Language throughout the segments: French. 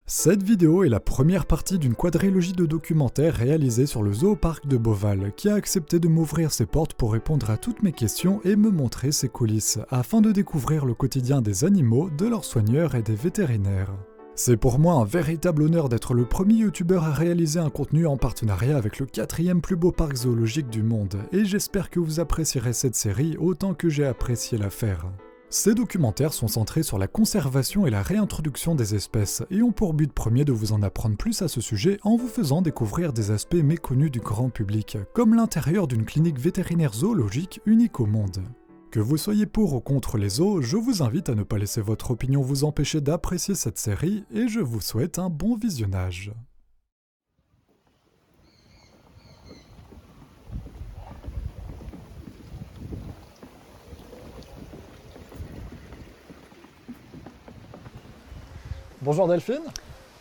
Cette vidéo est la première partie d'une quadrilogie de documentaires réalisés sur le zooparc de Beauval, qui a accepté de m'ouvrir ses portes pour répondre à toutes mes questions et me montrer ses coulisses, afin de découvrir le quotidien des animaux, de leurs soigneurs et des vétérinaires. C'est pour moi un véritable honneur d'être le premier youtubeur à réaliser un contenu en partenariat avec le 4e plus beau parc zoologique du monde, et j'espère que vous apprécierez cette série autant que j'ai apprécié la faire. Ces documentaires sont centrés sur la conservation et la réintroduction des espèces et ont pour but premier de vous en apprendre plus à ce sujet en vous faisant découvrir des aspects méconnus du grand public, comme l'intérieur d'une clinique vétérinaire zoologique unique au monde. Que vous soyez pour ou contre les zoos, je vous invite à ne pas laisser votre opinion vous empêcher d'apprécier cette série et je vous souhaite un bon visionnage. Bonjour Delphine.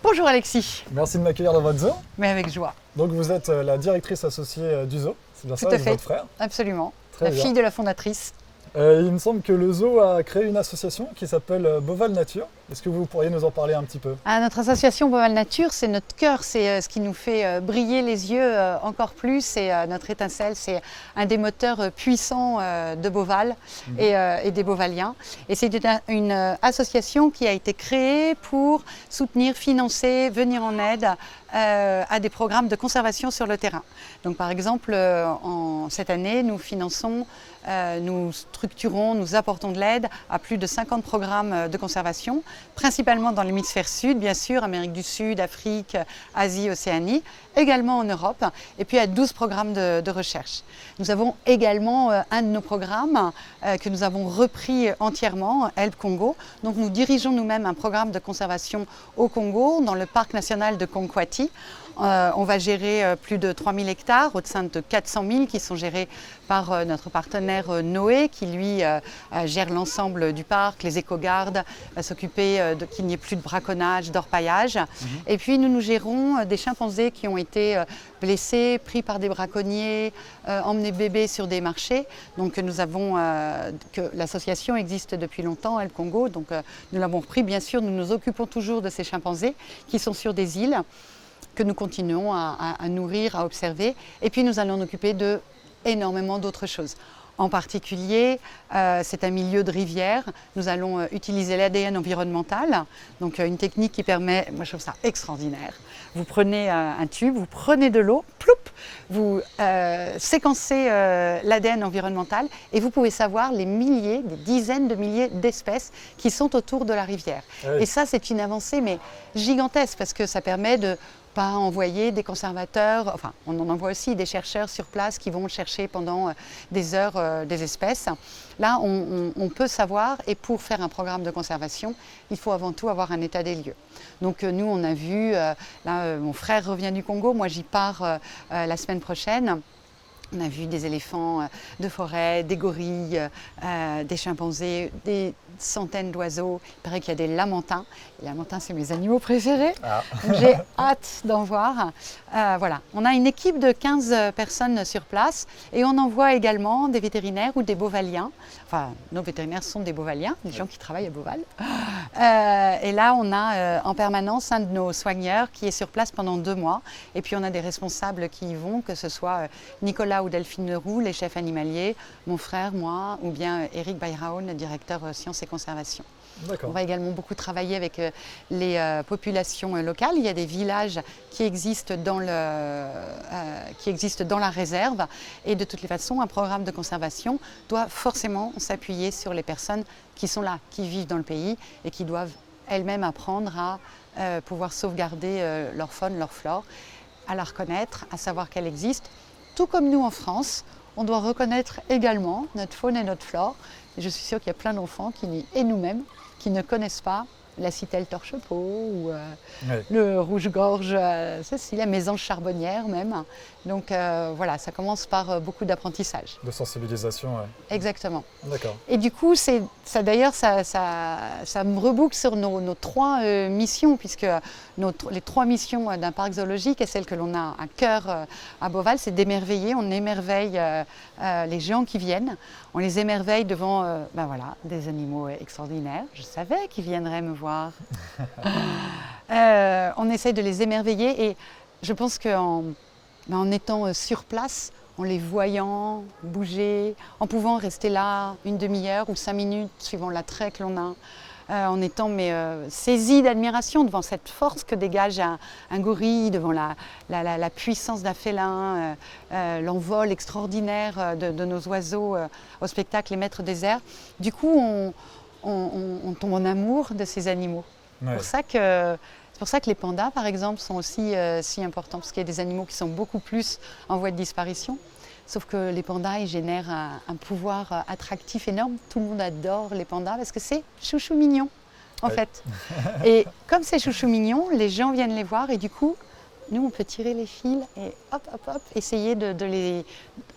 Bonjour Alexis. Merci de m'accueillir dans votre zoo. Mais avec joie. Donc vous êtes la directrice associée du zoo, c'est bien ça, avec votre frère? Absolument. Très bien. Fille de la fondatrice. Il me semble que le zoo a créé une association qui s'appelle Beauval Nature. Est-ce que vous pourriez nous en parler un petit peu? Notre association Beauval Nature, c'est notre cœur, c'est ce qui nous fait briller les yeux encore plus. C'est notre étincelle, c'est un des moteurs puissants de Beauval et des Beauvaliens. Et c'est une association qui a été créée pour soutenir, financer, venir en aide à des programmes de conservation sur le terrain. Donc par exemple, cette année, nous finançons, nous structurons, nous apportons de l'aide à plus de 50 programmes de conservation, principalement dans l'hémisphère sud, bien sûr, Amérique du Sud, Afrique, Asie, Océanie, également en Europe, et puis à 12 programmes de recherche. Nous avons également un de nos programmes que nous avons repris entièrement, Help Congo. Donc nous dirigeons nous-mêmes un programme de conservation au Congo, dans le parc national de Konkwati. On va gérer plus de 3000 hectares au sein de 400 000 qui sont gérés par notre partenaire Noé qui lui gère l'ensemble du parc, les éco-gardes, va s'occuper qu'il n'y ait plus de braconnage, d'orpaillage. Et puis nous gérons des chimpanzés qui ont été blessés, pris par des braconniers, emmenés bébés sur des marchés. Donc nous avons, que l'association existe depuis longtemps, El Congo, donc nous l'avons repris. Bien sûr, nous nous occupons toujours de ces chimpanzés qui sont sur des îles, que nous continuons à nourrir, à observer. Et puis nous allons nous occuper de énormément d'autres choses. En particulier, c'est un milieu de rivière. Nous allons utiliser l'ADN environnemental, donc une technique qui permet, moi je trouve ça extraordinaire. Vous prenez un tube, vous prenez de l'eau, ploup, vous séquencez l'ADN environnemental et vous pouvez savoir les milliers, des dizaines de milliers d'espèces qui sont autour de la rivière. Oui. Et ça, c'est une avancée mais gigantesque parce que ça permet de pas envoyer des conservateurs, enfin on en envoie aussi des chercheurs sur place qui vont chercher pendant des heures des espèces. Là on peut savoir, et pour faire un programme de conservation, il faut avant tout avoir un état des lieux. Donc nous on a vu, là mon frère revient du Congo, moi j'y pars la semaine prochaine. On a vu des éléphants de forêt, des gorilles, des chimpanzés, des centaines d'oiseaux. Il paraît qu'il y a des lamantins. Les lamantins, c'est mes animaux préférés. Ah. J'ai hâte d'en voir. Voilà. On a une équipe de 15 personnes sur place et on envoie également des vétérinaires ou des Beauvaliens. Enfin, nos vétérinaires sont des Beauvaliens, des gens qui travaillent à Beauval. Et là, on a en permanence un de nos soigneurs qui est sur place pendant 2 mois. Et puis, on a des responsables qui y vont, que ce soit Nicolas ou Delphine Leroux, les chefs animaliers, mon frère, moi, ou bien Eric Bayraoun, directeur sciences et conservation. On va également beaucoup travailler avec les populations locales. Il y a des villages qui existent dans la réserve. Et de toutes les façons, un programme de conservation doit forcément s'appuyer sur les personnes qui sont là, qui vivent dans le pays et qui doivent elles-mêmes apprendre à pouvoir sauvegarder leur faune, leur flore, à la reconnaître, à savoir qu'elle existe. Tout comme nous en France, on doit reconnaître également notre faune et notre flore. Et je suis sûre qu'il y a plein d'enfants et nous-mêmes qui ne connaissent pas la citelle torche-peau ou le rouge-gorge, la mésange charbonnière même. Donc voilà, ça commence par beaucoup d'apprentissage. De sensibilisation, oui. Exactement. D'accord. Et du coup, ça me reboucle sur nos 3 missions, puisque les 3 missions d'un parc zoologique et celle que l'on a à cœur à Beauval, c'est d'émerveiller. On émerveille les gens qui viennent. On les émerveille devant des animaux extraordinaires. Je savais qu'ils viendraient me voir. on essaye de les émerveiller et je pense qu'en en étant sur place, en les voyant bouger, en pouvant rester là une demi-heure ou 5 minutes suivant l'attrait que l'on a, en étant saisi d'admiration devant cette force que dégage un gorille, devant la puissance d'un félin, l'envol extraordinaire de nos oiseaux au spectacle Les Maîtres des Airs. Du coup, on tombe en amour de ces animaux. Ouais. C'est pour ça que les pandas, par exemple, sont aussi si importants, parce qu'il y a des animaux qui sont beaucoup plus en voie de disparition. Sauf que les pandas, ils génèrent un pouvoir attractif énorme. Tout le monde adore les pandas parce que c'est chouchou mignon, en fait. Et comme c'est chouchou mignon, les gens viennent les voir et du coup, nous, on peut tirer les fils et hop, hop, hop, essayer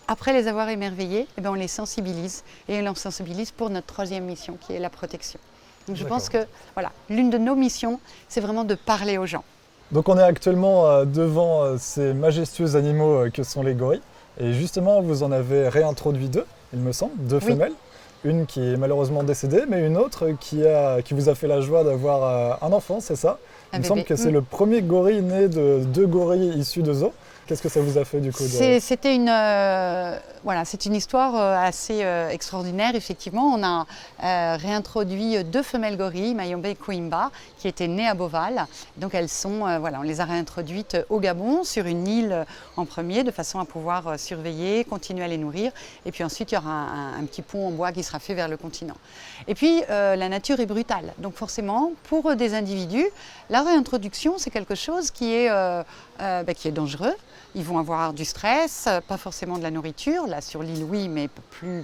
après les avoir émerveillés, eh bien, on les sensibilise. Et on les sensibilise pour notre 3e mission, qui est la protection. Donc je pense que voilà, l'une de nos missions, c'est vraiment de parler aux gens. Donc on est actuellement devant ces majestueux animaux que sont les gorilles. Et justement, vous en avez réintroduit 2, il me semble, 2 femelles. Une qui est malheureusement décédée, mais une autre qui vous a fait la joie d'avoir un enfant, c'est ça? Il me semble que c'est le premier gorille né de 2 gorilles issus de zoo. Qu'est-ce que ça vous a fait du coup C'était c'est une histoire assez extraordinaire. Effectivement, on a réintroduit 2 femelles gorilles, Mayombe et Kouimba, qui étaient nées à Beauval. Donc elles sont, on les a réintroduites au Gabon, sur une île en premier, de façon à pouvoir surveiller, continuer à les nourrir. Et puis ensuite, il y aura un petit pont en bois qui sera fait vers le continent. Et puis, la nature est brutale. Donc forcément, pour des individus, la réintroduction, c'est quelque chose qui est dangereux. Ils vont avoir du stress, pas forcément de la nourriture, là sur l'île oui, mais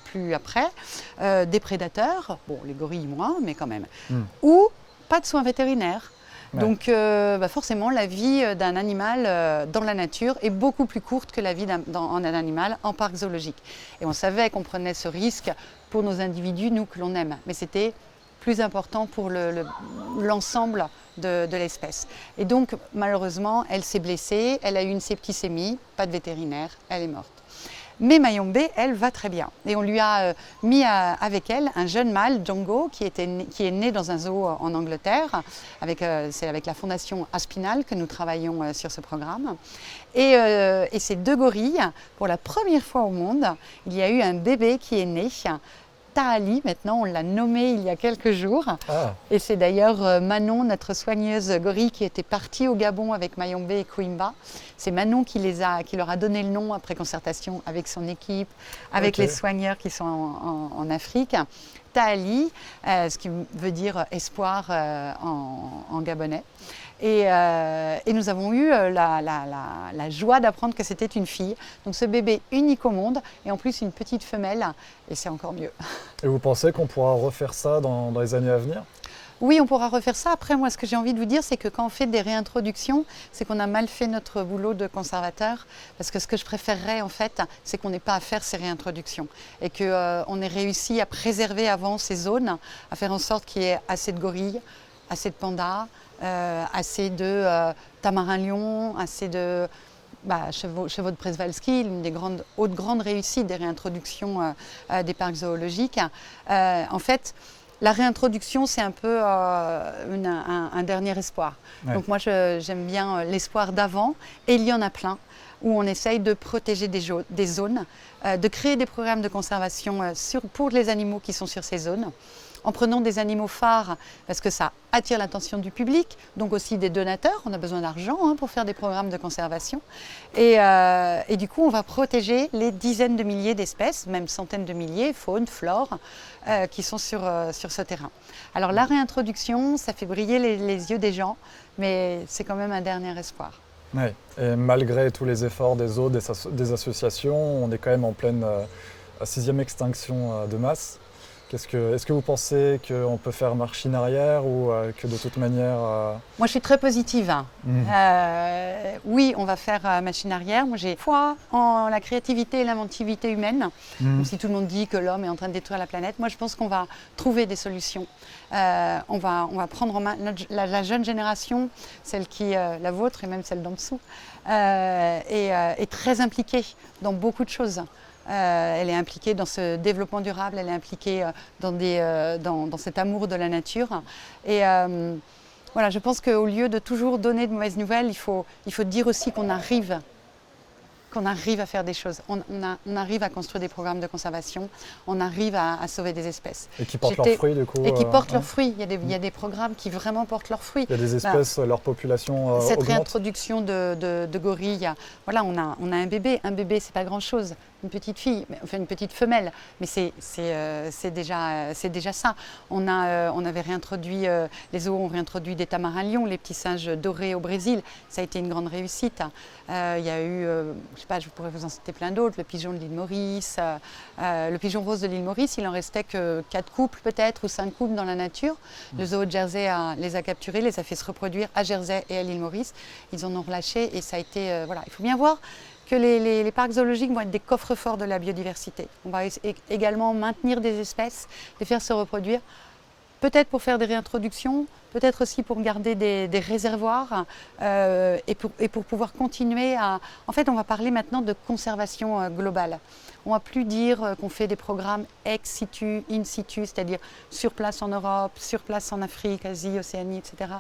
plus après, des prédateurs, bon les gorilles moins, mais quand même, ou pas de soins vétérinaires. Ouais. Donc forcément la vie d'un animal dans la nature est beaucoup plus courte que la vie d'un animal en parc zoologique. Et on savait qu'on prenait ce risque pour nos individus, nous que l'on aime, mais c'était plus important pour l'ensemble de l'espèce. Et donc, malheureusement, elle s'est blessée, elle a eu une septicémie, pas de vétérinaire, elle est morte. Mais Mayombe, elle va très bien. Et on lui a mis avec elle un jeune mâle, Django, qui est né dans un zoo en Angleterre. C'est avec la fondation Aspinal que nous travaillons sur ce programme. Et ces 2 gorilles, pour la première fois au monde, il y a eu un bébé qui est né. Taali, maintenant on l'a nommé il y a quelques jours. Ah. Et c'est d'ailleurs Manon, notre soigneuse gorille, qui était partie au Gabon avec Mayombe et Kouimba. C'est Manon qui leur a donné le nom après concertation avec son équipe, avec les soigneurs qui sont en Afrique. Taali, ce qui veut dire espoir en gabonais. Et nous avons eu la joie d'apprendre que c'était une fille. Donc ce bébé unique au monde et en plus une petite femelle et c'est encore mieux. Et vous pensez qu'on pourra refaire ça dans les années à venir ? Oui, on pourra refaire ça. Après, moi, ce que j'ai envie de vous dire, c'est que quand on fait des réintroductions, c'est qu'on a mal fait notre boulot de conservateur. Parce que ce que je préférerais, en fait, c'est qu'on n'ait pas à faire ces réintroductions. Et qu'on ait réussi à préserver avant ces zones, à faire en sorte qu'il y ait assez de gorilles, assez de pandas, assez de tamarins-lions, assez de chevaux de Przewalski, l'une des hautes grandes réussites des réintroductions des parcs zoologiques. En fait, la réintroduction, c'est un peu un dernier espoir. Ouais. Donc moi, j'aime bien l'espoir d'avant, et il y en a plein, où on essaye de protéger des zones, de créer des programmes de conservation pour les animaux qui sont sur ces zones, en prenant des animaux phares, parce que ça attire l'attention du public, donc aussi des donateurs. On a besoin d'argent pour faire des programmes de conservation. Et du coup, on va protéger les dizaines de milliers d'espèces, même centaines de milliers, faune, flore, qui sont sur ce terrain. Alors la réintroduction, ça fait briller les yeux des gens, mais c'est quand même un dernier espoir. Oui, et malgré tous les efforts des zoos, des associations, on est quand même en pleine 6e extinction de masse. Est-ce que vous pensez qu'on peut faire marche en arrière ou que de toute manière… Moi, je suis très positive. Oui, on va faire machine arrière. Moi, j'ai foi en la créativité et l'inventivité humaine. Même si tout le monde dit que l'homme est en train de détruire la planète, moi, je pense qu'on va trouver des solutions. On va prendre en main la jeune génération, celle qui, la vôtre et même celle d'en dessous, est très impliquée dans beaucoup de choses. Elle est impliquée dans ce développement durable, elle est impliquée dans cet amour de la nature. Et Voilà, je pense qu'au lieu de toujours donner de mauvaises nouvelles, il faut dire aussi qu'on arrive à faire des choses. On arrive à construire des programmes de conservation, on arrive à sauver des espèces. Et qui portent leurs fruits, du coup. Et qui portent leurs fruits. Il y a des programmes qui vraiment portent leurs fruits. Il y a des espèces, leur population cette augmente. Réintroduction de gorilles, voilà, on a un bébé. Un bébé, c'est pas grand-chose. Une petite fille, enfin une petite femelle, mais c'est déjà ça. On avait réintroduit, les zoos ont réintroduit des tamarins-lions, les petits singes dorés au Brésil. Ça a été une grande réussite. Il y a eu, je sais pas, je pourrais vous en citer plein d'autres, le pigeon de l'île Maurice, le pigeon rose de l'île Maurice, il en restait que 4 couples peut-être ou 5 couples dans la nature. Le zoo de Jersey les a capturés, les a fait se reproduire à Jersey et à l'île Maurice. Ils en ont relâché et ça a été, voilà, il faut bien voir que les parcs zoologiques vont être des coffres-forts de la biodiversité. On va également maintenir des espèces, les faire se reproduire, peut-être pour faire des réintroductions, peut-être aussi pour garder des réservoirs et pour pouvoir continuer à... En fait, on va parler maintenant de conservation globale. On ne va plus dire qu'on fait des programmes ex situ, in situ, c'est-à-dire sur place en Europe, sur place en Afrique, Asie, Océanie, etc.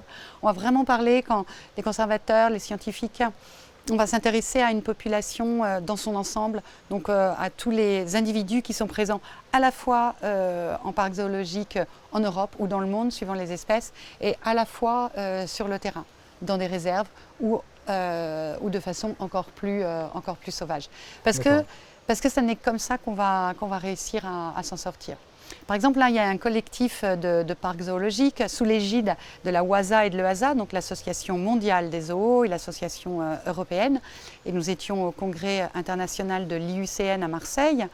On va vraiment parler quand les conservateurs, les scientifiques... On va s'intéresser à une population dans son ensemble, donc à tous les individus qui sont présents à la fois en parc zoologique en Europe ou dans le monde, suivant les espèces, et à la fois sur le terrain, dans des réserves ou de façon encore plus sauvage. Parce que ça n'est comme ça qu'on va réussir à s'en sortir. Par exemple, là, il y a un collectif de parcs zoologiques sous l'égide de la WASA et de l'EASA, donc l'Association mondiale des zoos et l'Association européenne. Et nous étions au congrès international de l'IUCN à Marseille,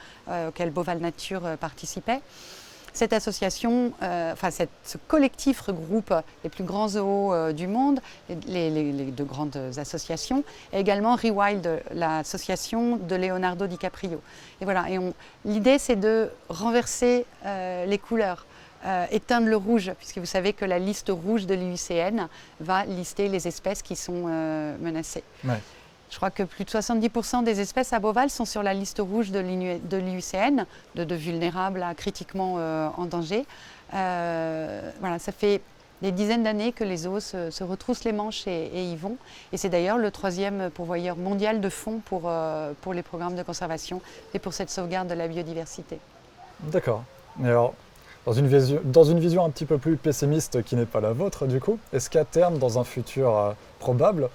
auquel Beauval Nature participait. Cette association, ce collectif regroupe les plus grands zoos du monde, les deux grandes associations, et également Rewild, l'association de Leonardo DiCaprio. Et voilà, l'idée c'est de renverser les couleurs, éteindre le rouge, puisque vous savez que la liste rouge de l'IUCN va lister les espèces qui sont menacées. Ouais. Je crois que plus de 70% des espèces à Beauval sont sur la liste rouge de l'IUCN, de vulnérables à critiquement en danger. Voilà, ça fait des dizaines d'années que les zoos se retroussent les manches et y vont. Et c'est d'ailleurs le 3e pourvoyeur mondial de fonds pour les programmes de conservation et pour cette sauvegarde de la biodiversité. D'accord. Et alors, dans une vision un petit peu plus pessimiste qui n'est pas la vôtre, du coup, est-ce qu'à terme, dans un futur probable,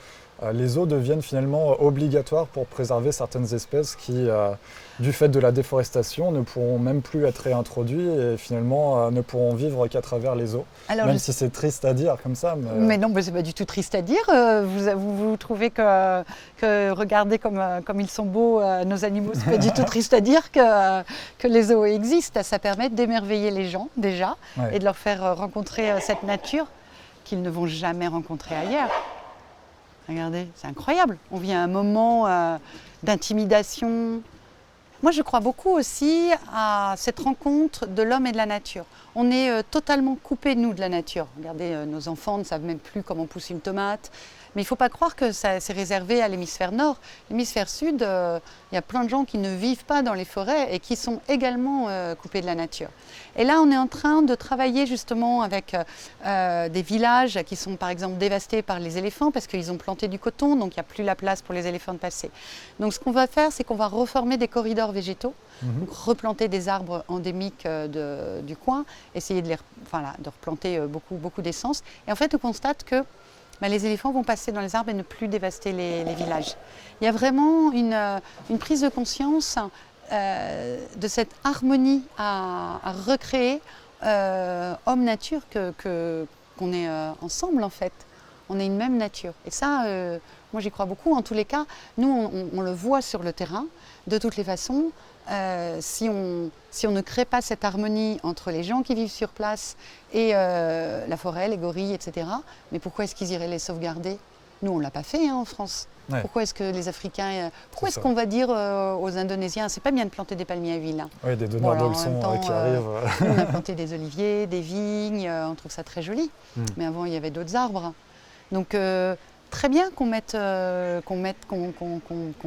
les zoos deviennent finalement obligatoires pour préserver certaines espèces qui, du fait de la déforestation, ne pourront même plus être réintroduites et finalement ne pourront vivre qu'à travers les zoos. Alors, même si c'est triste à dire comme ça. Mais non, c'est pas du tout triste à dire. Vous trouvez que regardez comme ils sont beaux, nos animaux, c'est pas du tout triste à dire que les zoos existent. Ça permet d'émerveiller les gens déjà et de leur faire rencontrer cette nature qu'ils ne vont jamais rencontrer ailleurs. Regardez, c'est incroyable. On vit à un moment d'intimidation. Moi, je crois beaucoup aussi à cette rencontre de l'homme et de la nature. On est totalement coupés, nous, de la nature. Regardez, nos enfants ne savent même plus comment pousser une tomate. Mais il ne faut pas croire que c'est réservé à l'hémisphère nord. L'hémisphère sud, il y a plein de gens qui ne vivent pas dans les forêts et qui sont également coupés de la nature. Et là, on est en train de travailler justement avec des villages qui sont par exemple dévastés par les éléphants parce qu'ils ont planté du coton, donc il n'y a plus la place pour les éléphants de passer. Donc ce qu'on va faire, c'est qu'on va reformer des corridors végétaux, donc replanter des arbres endémiques du coin, essayer de replanter beaucoup d'essences. Et en fait, on constate que les éléphants vont passer dans les arbres et ne plus dévaster les villages. Il y a vraiment une prise de conscience de cette harmonie à recréer homme-nature qu'on est ensemble en fait. On est une même nature. Et ça, moi j'y crois beaucoup. En tous les cas, nous on le voit sur le terrain. De toutes les façons, si on ne crée pas cette harmonie entre les gens qui vivent sur place et la forêt, les gorilles, etc., mais pourquoi est-ce qu'ils iraient les sauvegarder? Nous, on ne l'a pas fait en France. Ouais. Pourquoi est-ce que les Africains... pourquoi est-ce qu'on va dire aux Indonésiens, c'est pas bien de planter des palmiers à huile? Oui, des donneurs de leçons qui arrivent. On a planté des oliviers, des vignes, on trouve ça très joli. Mais avant, il y avait d'autres arbres. Donc, très bien qu'on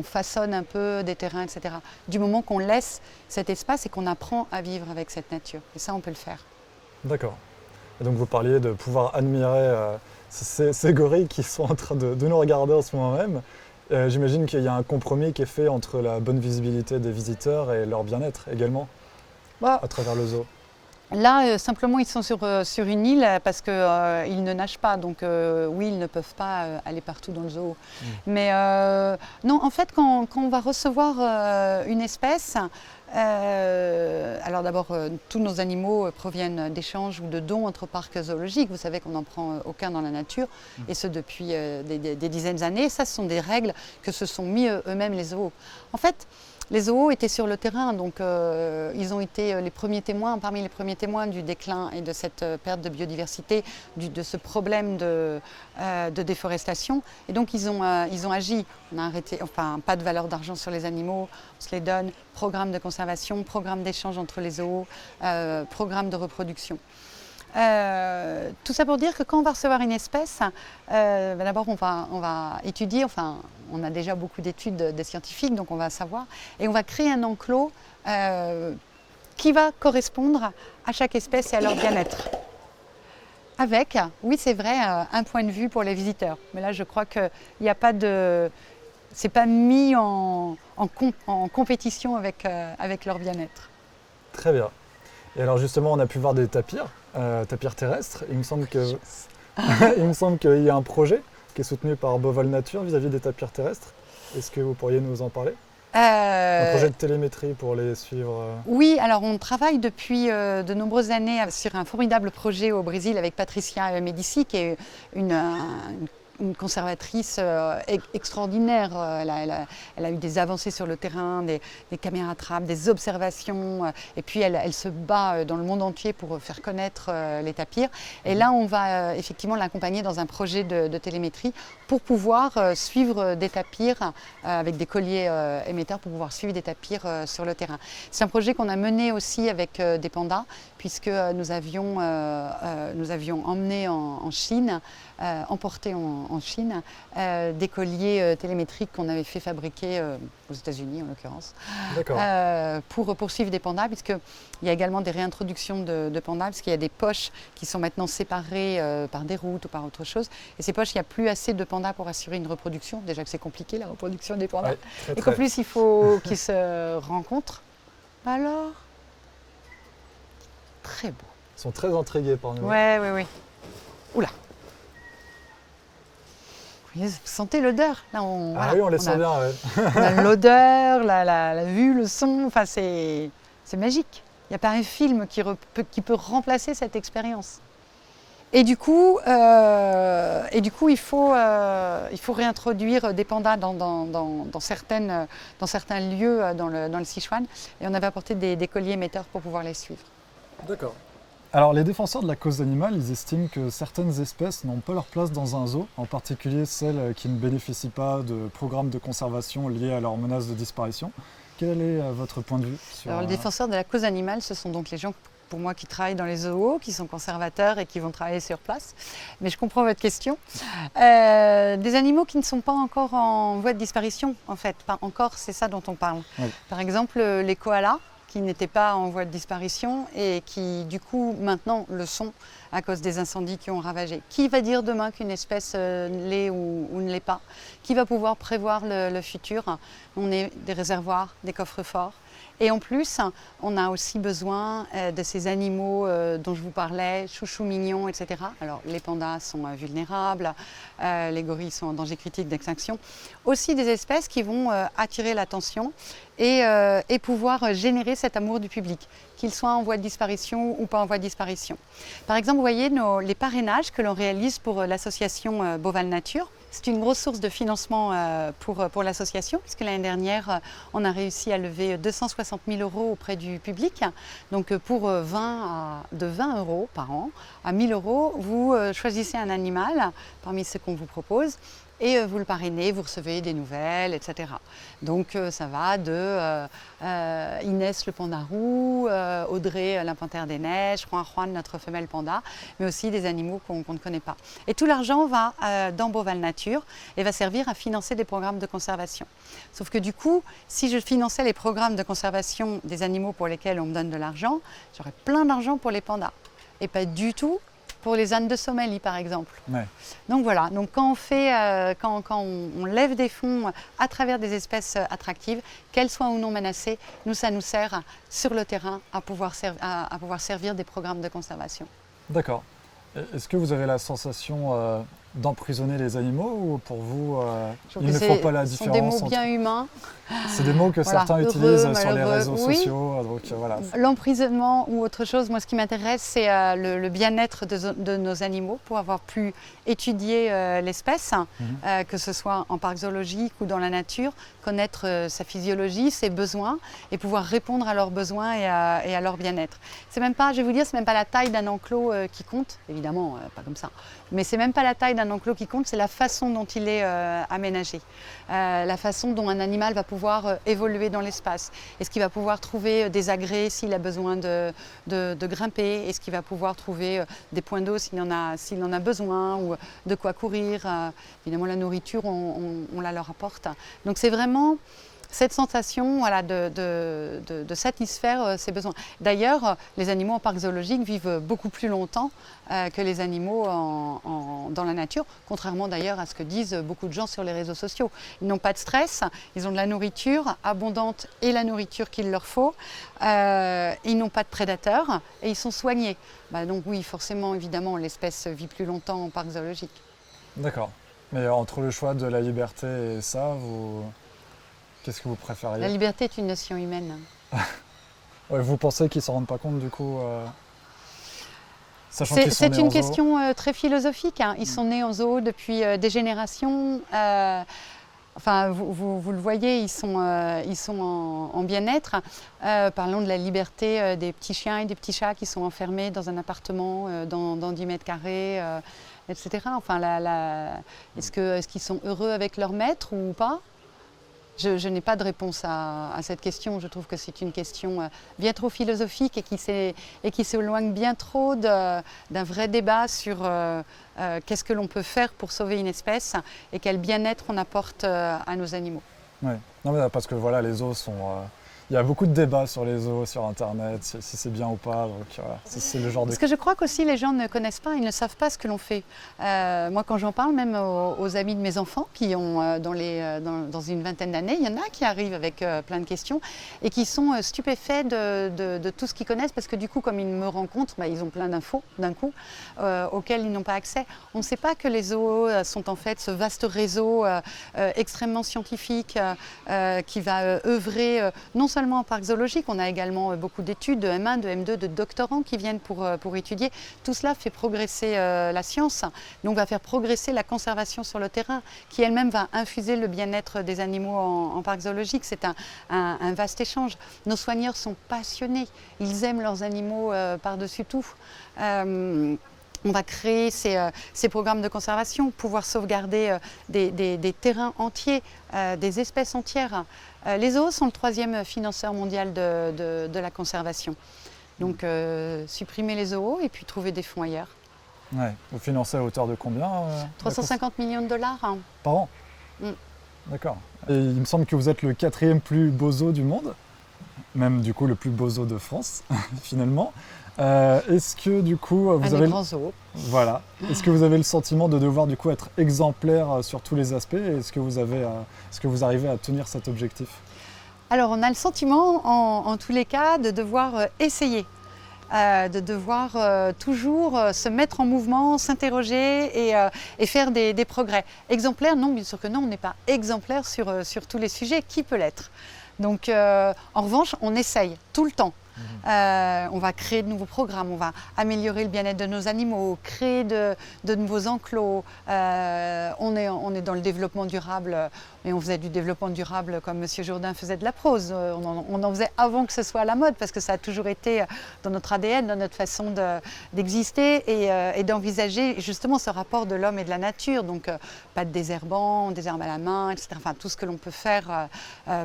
façonne un peu des terrains, etc. Du moment qu'on laisse cet espace et qu'on apprend à vivre avec cette nature. Et ça, on peut le faire. D'accord. Et donc, vous parliez de pouvoir admirer ces gorilles qui sont en train de nous regarder en ce moment même. J'imagine qu'il y a un compromis qui est fait entre la bonne visibilité des visiteurs et leur bien-être également, à travers le zoo. Là, simplement, ils sont sur une île parce qu'ils ne nagent pas. Donc, oui, ils ne peuvent pas aller partout dans le zoo. Mais non, en fait, quand on va recevoir une espèce, alors d'abord, tous nos animaux proviennent d'échanges ou de dons entre parcs zoologiques. Vous savez qu'on n'en prend aucun dans la nature, et ce depuis des dizaines d'années. Ça, ce sont des règles que se sont mis eux-mêmes les zoos. En fait, les zoos étaient sur le terrain, donc ils ont été les premiers témoins, parmi les premiers témoins du déclin et de cette perte de biodiversité, de ce problème de déforestation. Et donc ils ont agi. On a arrêté, enfin, pas de valeur d'argent sur les animaux, on se les donne, programme de conservation, programme d'échange entre les zoos, programme de reproduction. Tout ça pour dire que quand on va recevoir une espèce, d'abord on va étudier, enfin on a déjà beaucoup d'études des scientifiques, donc on va savoir, et on va créer un enclos qui va correspondre à chaque espèce et à leur bien-être. Avec, oui c'est vrai, un point de vue pour les visiteurs, mais là je crois qu'il n'y a pas de... c'est pas mis en compétition avec leur bien-être. Très bien. Et alors justement, on a pu voir des tapirs terrestres. Il me semble qu'il y a un projet qui est soutenu par Beauval Nature vis-à-vis des tapirs terrestres. Est-ce que vous pourriez nous en parler? Un projet de télémétrie pour les suivre. Oui, alors on travaille depuis de nombreuses années sur un formidable projet au Brésil avec Patricia Medici, qui est une conservatrice extraordinaire. Elle a eu des avancées sur le terrain, des caméras trappes, des observations, et puis elle se bat dans le monde entier pour faire connaître les tapirs. Et là, on va effectivement l'accompagner dans un projet de télémétrie pour pouvoir suivre des tapirs avec des colliers émetteurs, pour pouvoir suivre des tapirs sur le terrain. C'est un projet qu'on a mené aussi avec des pandas, puisque nous avions emmené en Chine, emporté en Chine, des colliers télémétriques qu'on avait fait fabriquer aux États-Unis en l'occurrence, pour poursuivre des pandas, puisqu'il y a également des réintroductions de pandas, parce qu'il y a des poches qui sont maintenant séparées par des routes ou par autre chose. Et ces poches, il n'y a plus assez de pandas pour assurer une reproduction. Déjà que c'est compliqué la reproduction des pandas. Ouais, et qu'en plus, il faut qu'ils se rencontrent. Alors, très beau. Ils sont très intrigués par nous. Oui. Oula. Vous sentez l'odeur? Oui, on les sent bien. Ouais. On a l'odeur, la vue, le son, enfin, c'est magique. Il n'y a pas un film qui peut remplacer cette expérience. Et du coup, il faut réintroduire des pandas dans certains lieux dans le Sichuan. Et on avait apporté des colliers émetteurs pour pouvoir les suivre. D'accord. Alors les défenseurs de la cause animale, ils estiment que certaines espèces n'ont pas leur place dans un zoo, en particulier celles qui ne bénéficient pas de programmes de conservation liés à leur menace de disparition. Quel est votre point de vue sur... Alors les défenseurs de la cause animale, ce sont donc les gens, pour moi, qui travaillent dans les zoos, qui sont conservateurs et qui vont travailler sur place. Mais je comprends votre question. Des animaux qui ne sont pas encore en voie de disparition, en fait. Pas encore, c'est ça dont on parle. Oui. Par exemple, les koalas, qui n'étaient pas en voie de disparition et qui, du coup, maintenant le sont à cause des incendies qui ont ravagé. Qui va dire demain qu'une espèce l'est ou ne l'est pas? Qui va pouvoir prévoir le futur? On est des réservoirs, des coffres-forts. Et en plus, on a aussi besoin de ces animaux dont je vous parlais, chouchous mignons, etc. Alors, les pandas sont vulnérables, les gorilles sont en danger critique d'extinction. Aussi des espèces qui vont attirer l'attention et pouvoir générer cet amour du public, qu'ils soient en voie de disparition ou pas en voie de disparition. Par exemple, vous voyez les parrainages que l'on réalise pour l'association Beauval Nature. C'est une grosse source de financement pour l'association, puisque l'année dernière, on a réussi à lever 260 000 € auprès du public. Donc pour de 20 € par an à 1 000 €, vous choisissez un animal parmi ceux qu'on vous propose. Et vous le parrainez, vous recevez des nouvelles, etc. Donc ça va de Inès le panda roux, Audrey la panthère des neiges, Juan notre femelle panda, mais aussi des animaux qu'on ne connaît pas. Et tout l'argent va dans Beauval Nature et va servir à financer des programmes de conservation. Sauf que du coup, si je finançais les programmes de conservation des animaux pour lesquels on me donne de l'argent, j'aurais plein d'argent pour les pandas. Et pas du tout pour les ânes de Somalie par exemple. Ouais. Donc voilà, donc quand on lève des fonds à travers des espèces attractives, qu'elles soient ou non menacées, ça nous sert sur le terrain à pouvoir servir des programmes de conservation. D'accord. Est-ce que vous avez la sensation d'emprisonner les animaux ou pour vous, ils ne font pas la différence? Ce sont des mots bien humains. C'est des mots que voilà, certains utilisent sur les réseaux sociaux. Donc, voilà. L'emprisonnement ou autre chose, moi ce qui m'intéresse c'est le bien-être de nos animaux pour avoir pu étudier l'espèce, que ce soit en parc zoologique ou dans la nature, connaître sa physiologie, ses besoins et pouvoir répondre à leurs besoins et à leur bien-être. C'est même pas, je vais vous dire, c'est même pas la taille d'un enclos qui compte, évidemment pas comme ça, mais c'est même pas la taille d'un enclos qui compte, c'est la façon dont il est aménagé, la façon dont un animal va pouvoir évoluer dans l'espace. Est-ce qu'il va pouvoir trouver des agrès s'il a besoin de grimper? Est-ce qu'il va pouvoir trouver des points d'eau s'il en a besoin ou de quoi courir? Évidemment, la nourriture, on la leur apporte. Donc c'est vraiment cette sensation voilà, de satisfaire ses besoins. D'ailleurs, les animaux en parc zoologique vivent beaucoup plus longtemps que les animaux dans la nature, contrairement d'ailleurs à ce que disent beaucoup de gens sur les réseaux sociaux. Ils n'ont pas de stress, ils ont de la nourriture abondante et la nourriture qu'il leur faut, ils n'ont pas de prédateurs et ils sont soignés. Donc oui, forcément, évidemment, l'espèce vit plus longtemps en parc zoologique. D'accord. Mais entre le choix de la liberté et ça, qu'est-ce que vous préfériez? La liberté est une notion humaine. Ouais, vous pensez qu'ils ne s'en rendent pas compte du coup sachant qu'ils sont nés en zoo? C'est une question très philosophique. Ils sont nés en zoo depuis des générations. Enfin, vous le voyez, ils sont en bien-être. Parlons de la liberté des petits chiens et des petits chats qui sont enfermés dans un appartement dans 10 mètres carrés, etc. Enfin, est-ce qu'ils sont heureux avec leur maître ou pas? Je n'ai pas de réponse à cette question. Je trouve que c'est une question bien trop philosophique et qui s'éloigne bien trop d'un vrai débat sur qu'est-ce que l'on peut faire pour sauver une espèce et quel bien-être on apporte à nos animaux. Oui, non, mais parce que voilà, les zoos sont... il y a beaucoup de débats sur les zoos, sur Internet, si c'est bien ou pas. Donc voilà, c'est le genre de... Parce que je crois qu'aussi les gens ne connaissent pas, ils ne savent pas ce que l'on fait. Moi, quand j'en parle, même aux amis de mes enfants qui ont dans une vingtaine d'années, il y en a qui arrivent avec plein de questions et qui sont stupéfaits de tout ce qu'ils connaissent parce que du coup, comme ils me rencontrent, ils ont plein d'infos d'un coup auxquelles ils n'ont pas accès. On ne sait pas que les zoos sont en fait ce vaste réseau extrêmement scientifique qui va œuvrer non seulement en parc zoologique, on a également beaucoup d'études de M1, de M2, de doctorants qui viennent pour étudier. Tout cela fait progresser la science, donc va faire progresser la conservation sur le terrain, qui elle-même va infuser le bien-être des animaux en parc zoologique. C'est un vaste échange. Nos soigneurs sont passionnés, ils aiment leurs animaux par-dessus tout. On va créer ces programmes de conservation, pouvoir sauvegarder des terrains entiers, des espèces entières. Les zoos sont le 3e financeur mondial de la conservation. Donc supprimer les zoos et puis trouver des fonds ailleurs. Ouais. Vous financez à hauteur de combien 350 millions de dollars. Par an? D'accord. Et il me semble que vous êtes le 4e plus beau zoo du monde, même du coup le plus beau zoo de France, finalement. Est-ce que du coup vous avez grands zoos. Voilà. Est-ce que vous avez le sentiment de devoir du coup être exemplaire sur tous les aspects? Est-ce que vous arrivez à tenir cet objectif? Alors on a le sentiment en tous les cas de devoir essayer. De devoir toujours se mettre en mouvement, s'interroger et faire des progrès. Exemplaire, non, bien sûr que non, on n'est pas exemplaire sur tous les sujets. Qui peut l'être? Donc en revanche, on essaye tout le temps. On va créer de nouveaux programmes, on va améliorer le bien-être de nos animaux, créer de nouveaux enclos. On est dans le développement durable, mais on faisait du développement durable comme M. Jourdain faisait de la prose. On en faisait avant que ce soit à la mode, parce que ça a toujours été dans notre ADN, dans notre façon d'exister et d'envisager justement ce rapport de l'homme et de la nature. Donc pas de désherbant, désherbe à la main, etc. Enfin, tout ce que l'on peut faire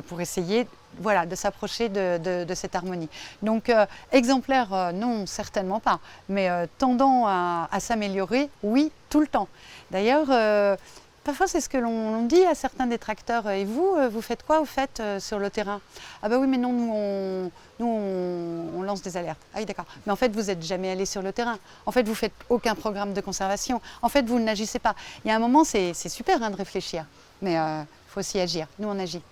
pour essayer de s'approcher de cette harmonie. Donc exemplaire, non, certainement pas, mais tendant à s'améliorer, oui, tout le temps. D'ailleurs, Parfois, c'est ce que l'on dit à certains détracteurs. Et vous, vous faites quoi, vous faites sur le terrain? Ah bah oui, mais non, on lance des alertes. Ah oui, d'accord. Mais en fait, vous n'êtes jamais allé sur le terrain. En fait, vous ne faites aucun programme de conservation. En fait, vous n'agissez pas. Il y a un moment, c'est super de réfléchir. Mais il faut aussi agir. Nous, on agit.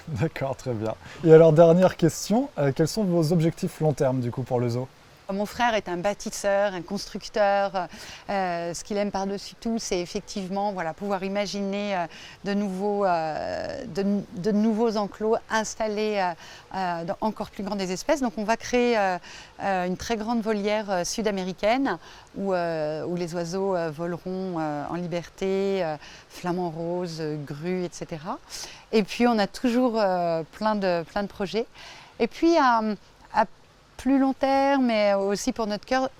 D'accord, très bien. Et alors, dernière question, quels sont vos objectifs long terme du coup pour le zoo? Mon frère est un bâtisseur, un constructeur. Ce qu'il aime par-dessus tout, c'est effectivement pouvoir imaginer de nouveaux enclos installés dans encore plus grandes espèces. Donc on va créer une très grande volière sud-américaine où les oiseaux voleront en liberté, flamants roses, grues, etc. Et puis on a toujours plein de projets. Et puis à plus long terme, mais aussi pour notre cœur,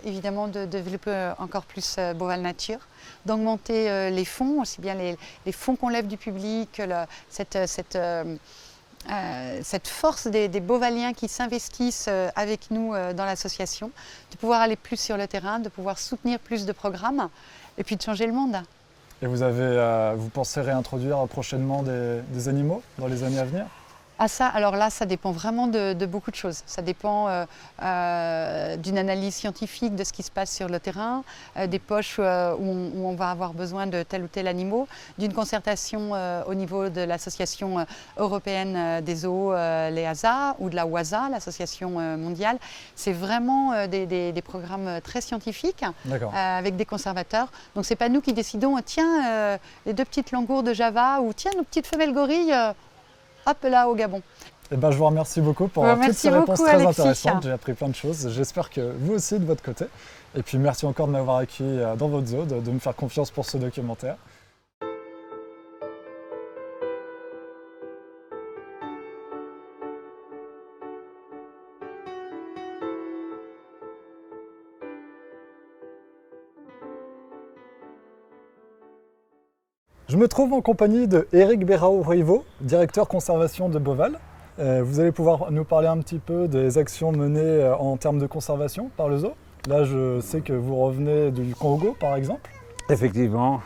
évidemment de développer encore plus Beauval Nature, d'augmenter les fonds, aussi bien les fonds qu'on lève du public, cette force des Beauvaliens qui s'investissent avec nous dans l'association, de pouvoir aller plus sur le terrain, de pouvoir soutenir plus de programmes et puis de changer le monde. Et vous pensez réintroduire prochainement des animaux dans les années à venir? Ah ça, alors là, ça dépend vraiment de beaucoup de choses. Ça dépend d'une analyse scientifique de ce qui se passe sur le terrain, des poches où on va avoir besoin de tel ou tel animal, d'une concertation au niveau de l'association européenne des zoos, l'EASA, ou de la WASA, l'association mondiale. C'est vraiment des programmes très scientifiques avec des conservateurs. Donc c'est pas nous qui décidons, tiens, les 2 petites langours de Java, ou tiens, nos petites femelles gorilles, hop là au Gabon. Eh ben, je vous remercie beaucoup pour toutes ces réponses très intéressantes. J'ai appris plein de choses. J'espère que vous aussi de votre côté. Et puis merci encore de m'avoir accueilli dans votre zoo, de me faire confiance pour ce documentaire. Je me trouve en compagnie de Éric Berrao-Rivaud, directeur conservation de Beauval. Vous allez pouvoir nous parler un petit peu des actions menées en termes de conservation par le zoo. Là, je sais que vous revenez du Congo, par exemple. Effectivement,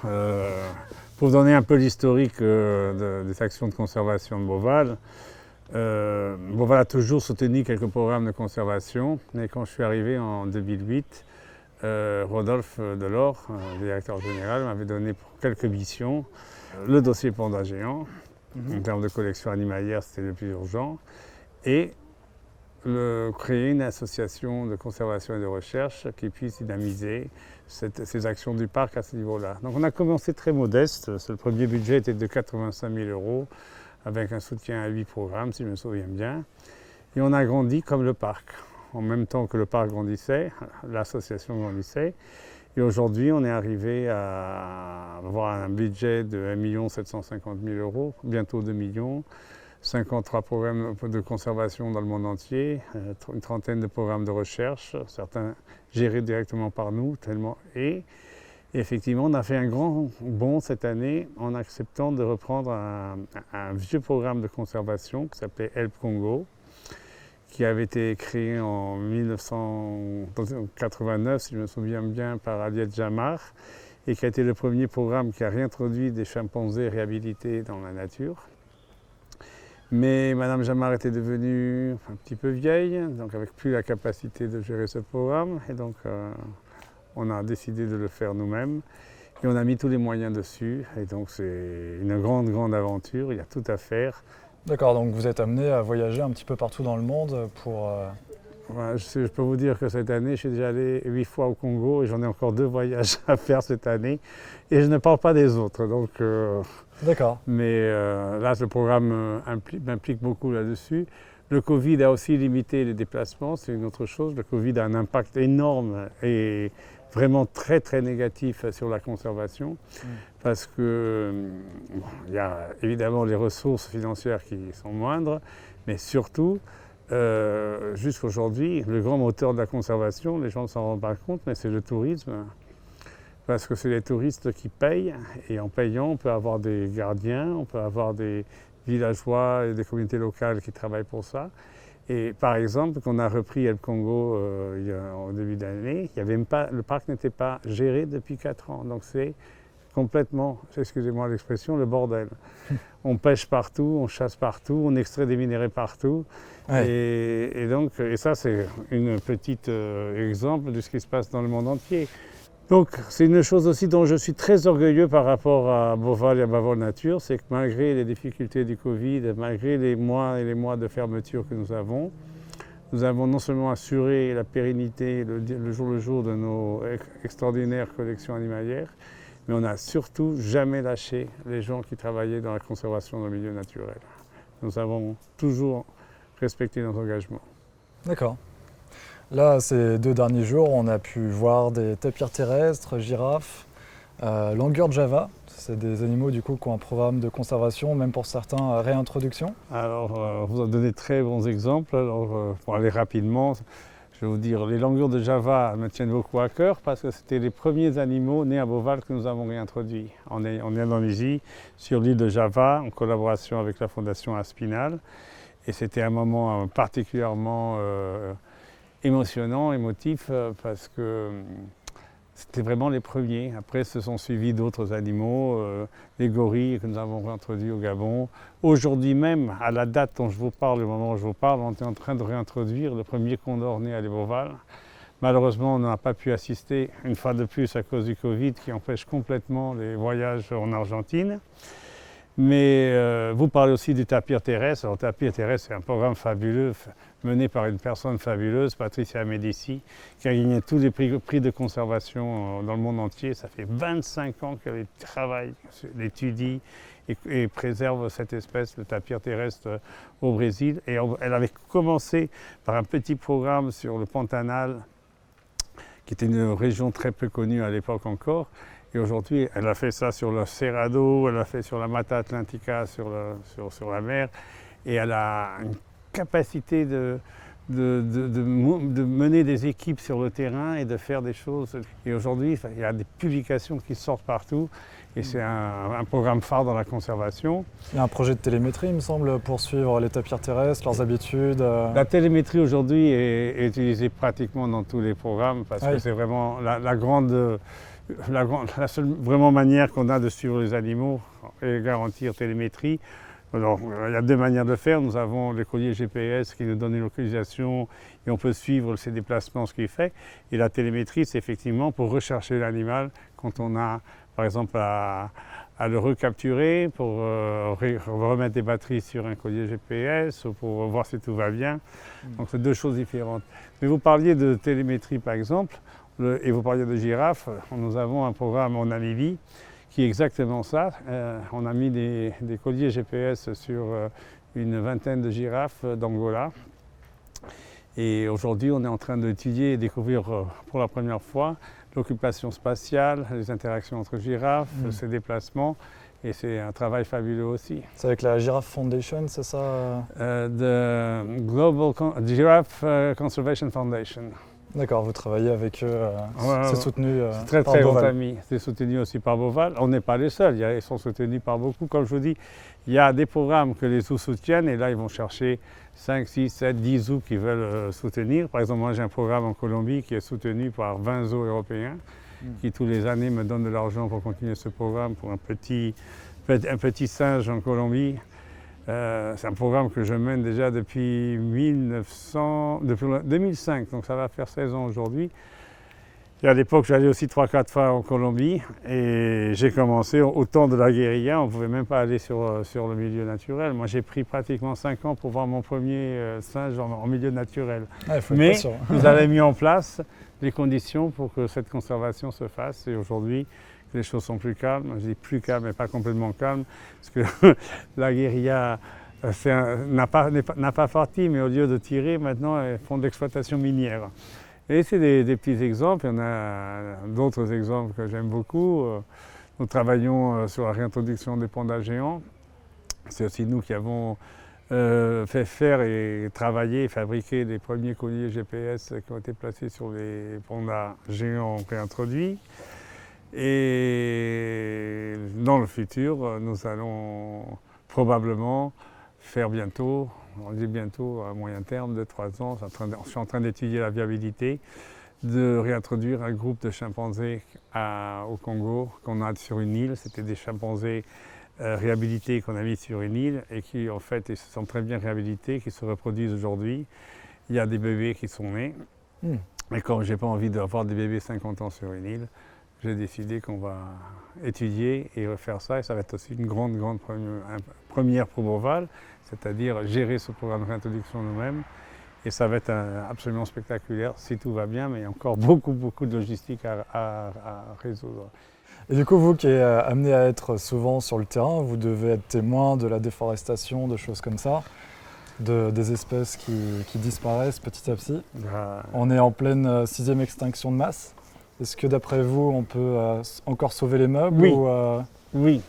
pour vous donner un peu l'historique des actions de conservation de Beauval, Beauval a toujours soutenu quelques programmes de conservation, mais quand je suis arrivé en 2008, Rodolphe Delors, le directeur général, m'avait donné pour quelques missions le dossier panda géant. En termes de collection animalière, c'était le plus urgent. Et créer une association de conservation et de recherche qui puisse dynamiser ces actions du parc à ce niveau-là. Donc on a commencé très modeste. Le premier budget était de 85 000 € avec un soutien à 8 programmes, si je me souviens bien. Et on a grandi comme le parc. En même temps que le parc grandissait, l'association grandissait. Et aujourd'hui, on est arrivé à avoir un budget de 1 750 000 €, bientôt 2 millions, 53 programmes de conservation dans le monde entier, une trentaine de programmes de recherche, certains gérés directement par nous. Et effectivement, on a fait un grand bond cette année en acceptant de reprendre un vieux programme de conservation qui s'appelait Help Congo, qui avait été créé en 1989, si je me souviens bien, par Aliette Jamar, et qui a été le premier programme qui a réintroduit des chimpanzés réhabilités dans la nature. Mais Madame Jamar était devenue un petit peu vieille, donc avec plus la capacité de gérer ce programme, et donc on a décidé de le faire nous-mêmes. Et on a mis tous les moyens dessus, et donc c'est une grande aventure, il y a tout à faire. D'accord, donc vous êtes amené à voyager un petit peu partout dans le monde pour... Ouais, je peux vous dire que cette année, je suis déjà allé 8 fois au Congo et j'en ai encore 2 voyages à faire cette année. Et je ne parle pas des autres. Donc, D'accord. Mais là, le programme m'implique beaucoup là-dessus. Le Covid a aussi limité les déplacements, c'est une autre chose. Le Covid a un impact énorme et vraiment très négatif sur la conservation. Parce que il y a évidemment les ressources financières qui sont moindres, mais surtout, jusqu'aujourd'hui, le grand moteur de la conservation, les gens ne s'en rendent pas compte, mais c'est le tourisme. Parce que c'est les touristes qui payent, et en payant, on peut avoir des gardiens, on peut avoir des villageois et des communautés locales qui travaillent pour ça. Et par exemple, quand on a repris El Congo au début d'année, le parc n'était pas géré depuis 4 ans. Donc c'est complètement, excusez-moi l'expression, le bordel. On pêche partout, on chasse partout, on extrait des minéraux partout. Ouais. Et ça, c'est un petit exemple de ce qui se passe dans le monde entier. Donc, c'est une chose aussi dont je suis très orgueilleux par rapport à Beauval et à Bavol Nature, c'est que malgré les difficultés du Covid, malgré les mois et les mois de fermeture que nous avons non seulement assuré la pérennité le jour le jour de nos extraordinaires collections animalières, mais on n'a surtout jamais lâché les gens qui travaillaient dans la conservation dans le milieu naturel. Nous avons toujours respecté nos engagements. D'accord. Là, ces 2 derniers jours, on a pu voir des tapirs terrestres, girafes, langur de Java. C'est des animaux du coup qui ont un programme de conservation, même pour certains, réintroduction. Alors, vous en donnez de très bons exemples. Alors, pour aller rapidement, je vais vous dire, les langurs de Java me tiennent beaucoup à cœur parce que c'était les premiers animaux nés à Beauval que nous avons réintroduits en Indonésie, sur l'île de Java, en collaboration avec la Fondation Aspinal. Et c'était un moment particulièrement émotionnant, émotif, parce que c'était vraiment les premiers. Après, se sont suivis d'autres animaux, les gorilles que nous avons réintroduits au Gabon. Aujourd'hui même, à la date dont je vous parle, au moment où je vous parle, on est en train de réintroduire le premier condor né à Beauval. Malheureusement, on n'a pas pu assister une fois de plus à cause du Covid qui empêche complètement les voyages en Argentine. Mais vous parlez aussi du tapir terrestre. Alors, le tapir terrestre, c'est un programme fabuleux mené par une personne fabuleuse, Patricia Medici, qui a gagné tous les prix de conservation dans le monde entier. Ça fait 25 ans qu'elle travaille, l'étudie et préserve cette espèce, le tapir terrestre, au Brésil. Et elle avait commencé par un petit programme sur le Pantanal, qui était une région très peu connue à l'époque encore. Et aujourd'hui, elle a fait ça sur le Cerrado, elle a fait sur la Mata Atlantica, sur la mer. Et elle a une capacité de mener des équipes sur le terrain et de faire des choses. Et aujourd'hui, il y a des publications qui sortent partout. Et c'est un programme phare dans la conservation. Il y a un projet de télémétrie, il me semble, pour suivre les tapirs terrestres, leurs habitudes. La télémétrie aujourd'hui est utilisée pratiquement dans tous les programmes parce que c'est vraiment la seule vraiment manière qu'on a de suivre les animaux et garantir télémétrie. Alors, il y a 2 manières de le faire. Nous avons les colliers GPS qui nous donnent une localisation et on peut suivre ses déplacements, ce qu'il fait. Et la télémétrie, c'est effectivement pour rechercher l'animal quand on a, par exemple, à le recapturer, pour remettre des batteries sur un collier GPS ou pour voir si tout va bien. Donc, c'est 2 choses différentes. Mais vous parliez de télémétrie, par exemple, et vous parliez de girafes. Nous avons un programme en Namibie qui est exactement ça. On a mis des colliers GPS sur une vingtaine de girafes d'Angola. Et aujourd'hui, on est en train d'étudier et découvrir pour la première fois l'occupation spatiale, les interactions entre girafes, ses déplacements. Et c'est un travail fabuleux aussi. C'est avec la Giraffe Foundation, c'est ça The Global Giraffe Conservation Foundation. D'accord, vous travaillez avec eux, c'est soutenu c'est par très Beauval. ami. C'est soutenu aussi par Beauval. On n'est pas les seuls, ils sont soutenus par beaucoup. Comme je vous dis, il y a des programmes que les zoos soutiennent et là ils vont chercher 5, 6, 7, 10 zoos qui veulent soutenir. Par exemple, moi j'ai un programme en Colombie qui est soutenu par 20 zoos européens qui tous les années me donnent de l'argent pour continuer ce programme pour un petit singe en Colombie. C'est un programme que je mène déjà depuis 2005, donc ça va faire 16 ans aujourd'hui. Et à l'époque, j'allais aussi 3-4 fois en Colombie et j'ai commencé au temps de la guérilla, on ne pouvait même pas aller sur le milieu naturel. Moi, j'ai pris pratiquement 5 ans pour voir mon premier singe en milieu naturel. Mais vous avez mis en place les conditions pour que cette conservation se fasse et aujourd'hui, les choses sont plus calmes. Je dis plus calmes, mais pas complètement calmes, parce que la guérilla n'a pas parti, mais au lieu de tirer, maintenant, elles font de l'exploitation minière. Et c'est des petits exemples, il y en a d'autres exemples que j'aime beaucoup. Nous travaillons sur la réintroduction des pandas géants. C'est aussi nous qui avons fait faire et travailler et fabriquer les premiers colliers GPS qui ont été placés sur les pandas géants réintroduits. Et dans le futur, nous allons probablement faire bientôt, on dit bientôt à moyen terme, 2-3 ans, je suis en train d'étudier la viabilité, de réintroduire un groupe de chimpanzés au Congo qu'on a sur une île. C'était des chimpanzés réhabilités qu'on a mis sur une île et qui en fait ils se sont très bien réhabilités, qui se reproduisent aujourd'hui. Il y a des bébés qui sont nés. Et comme je n'ai pas envie d'avoir des bébés 50 ans sur une île, j'ai décidé qu'on va étudier et refaire ça. Et ça va être aussi une grande première pour Beauval, c'est-à-dire gérer ce programme de réintroduction nous-mêmes. Et ça va être absolument spectaculaire si tout va bien, mais il y a encore beaucoup de logistique à résoudre. Et du coup, vous qui êtes amené à être souvent sur le terrain, vous devez être témoin de la déforestation, de choses comme ça, des espèces qui disparaissent petit à petit. On est en pleine 6e extinction de masse. Est-ce que d'après vous, on peut encore sauver les meubles Oui. Oui.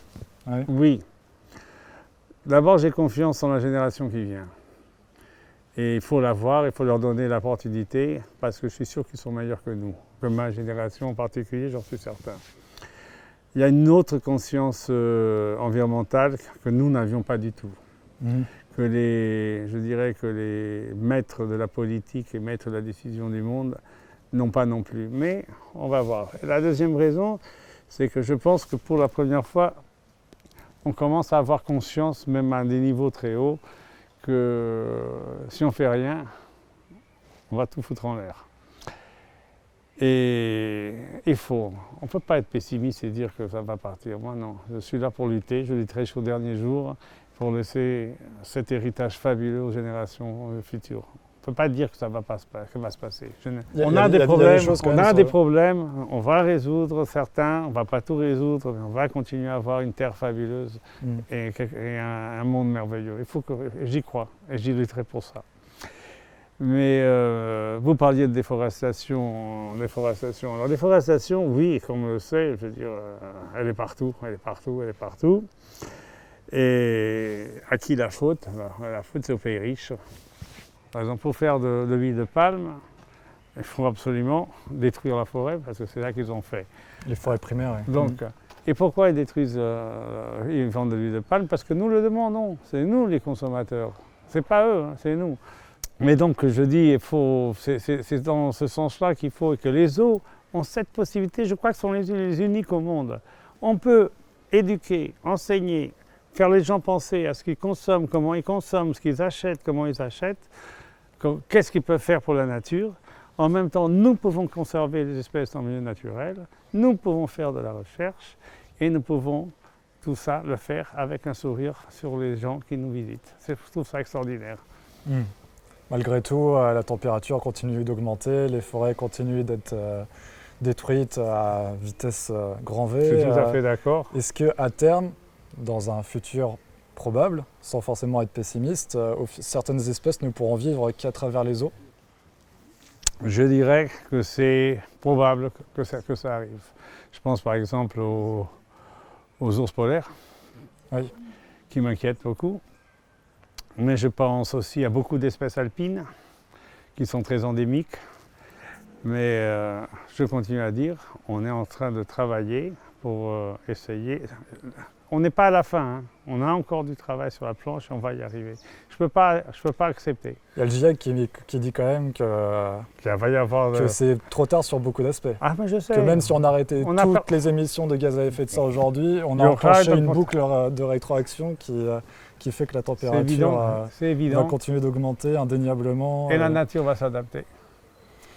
Oui. D'abord, j'ai confiance en la génération qui vient. Et il faut la voir, il faut leur donner l'opportunité, parce que je suis sûr qu'ils sont meilleurs que nous, que ma génération en particulier, j'en suis certain. Il y a une autre conscience environnementale que nous n'avions pas du tout. Je dirais que les maîtres de la politique et maîtres de la décision du monde n'ont pas non plus. Mais on va voir. Et la deuxième raison, c'est que je pense que pour la première fois, on commence à avoir conscience, même à des niveaux très hauts, que si on ne fait rien, on va tout foutre en l'air. Et on ne peut pas être pessimiste et dire que ça va partir. Moi non, je suis là pour lutter, je lutterai jusqu'au dernier jour pour laisser cet héritage fabuleux aux générations futures. On ne peut pas dire que ça va se passer. On a des problèmes, on va résoudre certains, on ne va pas tout résoudre, mais on va continuer à avoir une terre fabuleuse et un monde merveilleux. J'y crois et j'y lutterai pour ça. Mais vous parliez de déforestation. Alors déforestation, oui, comme on le sait, je veux dire, elle est partout. Et à qui la faute? La faute, c'est aux pays riches. Par exemple, pour faire de l'huile de palme, il faut absolument détruire la forêt, parce que c'est là qu'ils ont fait. Les forêts primaires, oui. Donc, et pourquoi ils détruisent, ils vendent de l'huile de palme? Parce que nous le demandons, c'est nous les consommateurs. C'est pas eux, c'est nous. Mais donc, je dis, c'est dans ce sens-là qu'il faut que les zoos ont cette possibilité. Je crois que ce sont les uniques au monde. On peut éduquer, enseigner, faire les gens penser à ce qu'ils consomment, comment ils consomment, ce qu'ils achètent, comment ils achètent, qu'est-ce qu'ils peuvent faire pour la nature. En même temps, nous pouvons conserver les espèces en milieu naturel, nous pouvons faire de la recherche et nous pouvons tout ça le faire avec un sourire sur les gens qui nous visitent. Je trouve ça extraordinaire. Malgré tout, la température continue d'augmenter, les forêts continuent d'être détruites à vitesse grand V. Je suis tout à fait d'accord. Est-ce qu'à terme, dans un futur probable, sans forcément être pessimiste, certaines espèces ne pourront vivre qu'à travers les eaux? Je dirais que c'est probable que ça arrive. Je pense par exemple aux ours polaires, qui m'inquiètent beaucoup. Mais je pense aussi à beaucoup d'espèces alpines qui sont très endémiques. Mais je continue à dire, on est en train de travailler pour essayer. On n'est pas à la fin, on a encore du travail sur la planche et on va y arriver. Je peux pas accepter. Il y a le GIEC qui dit quand même que c'est trop tard sur beaucoup d'aspects. Ah, mais je sais. Que même si on arrêtait toutes les émissions de gaz à effet de serre aujourd'hui, on a enclenché une boucle de rétroaction qui fait que la température va continuer d'augmenter indéniablement. Et la nature va s'adapter,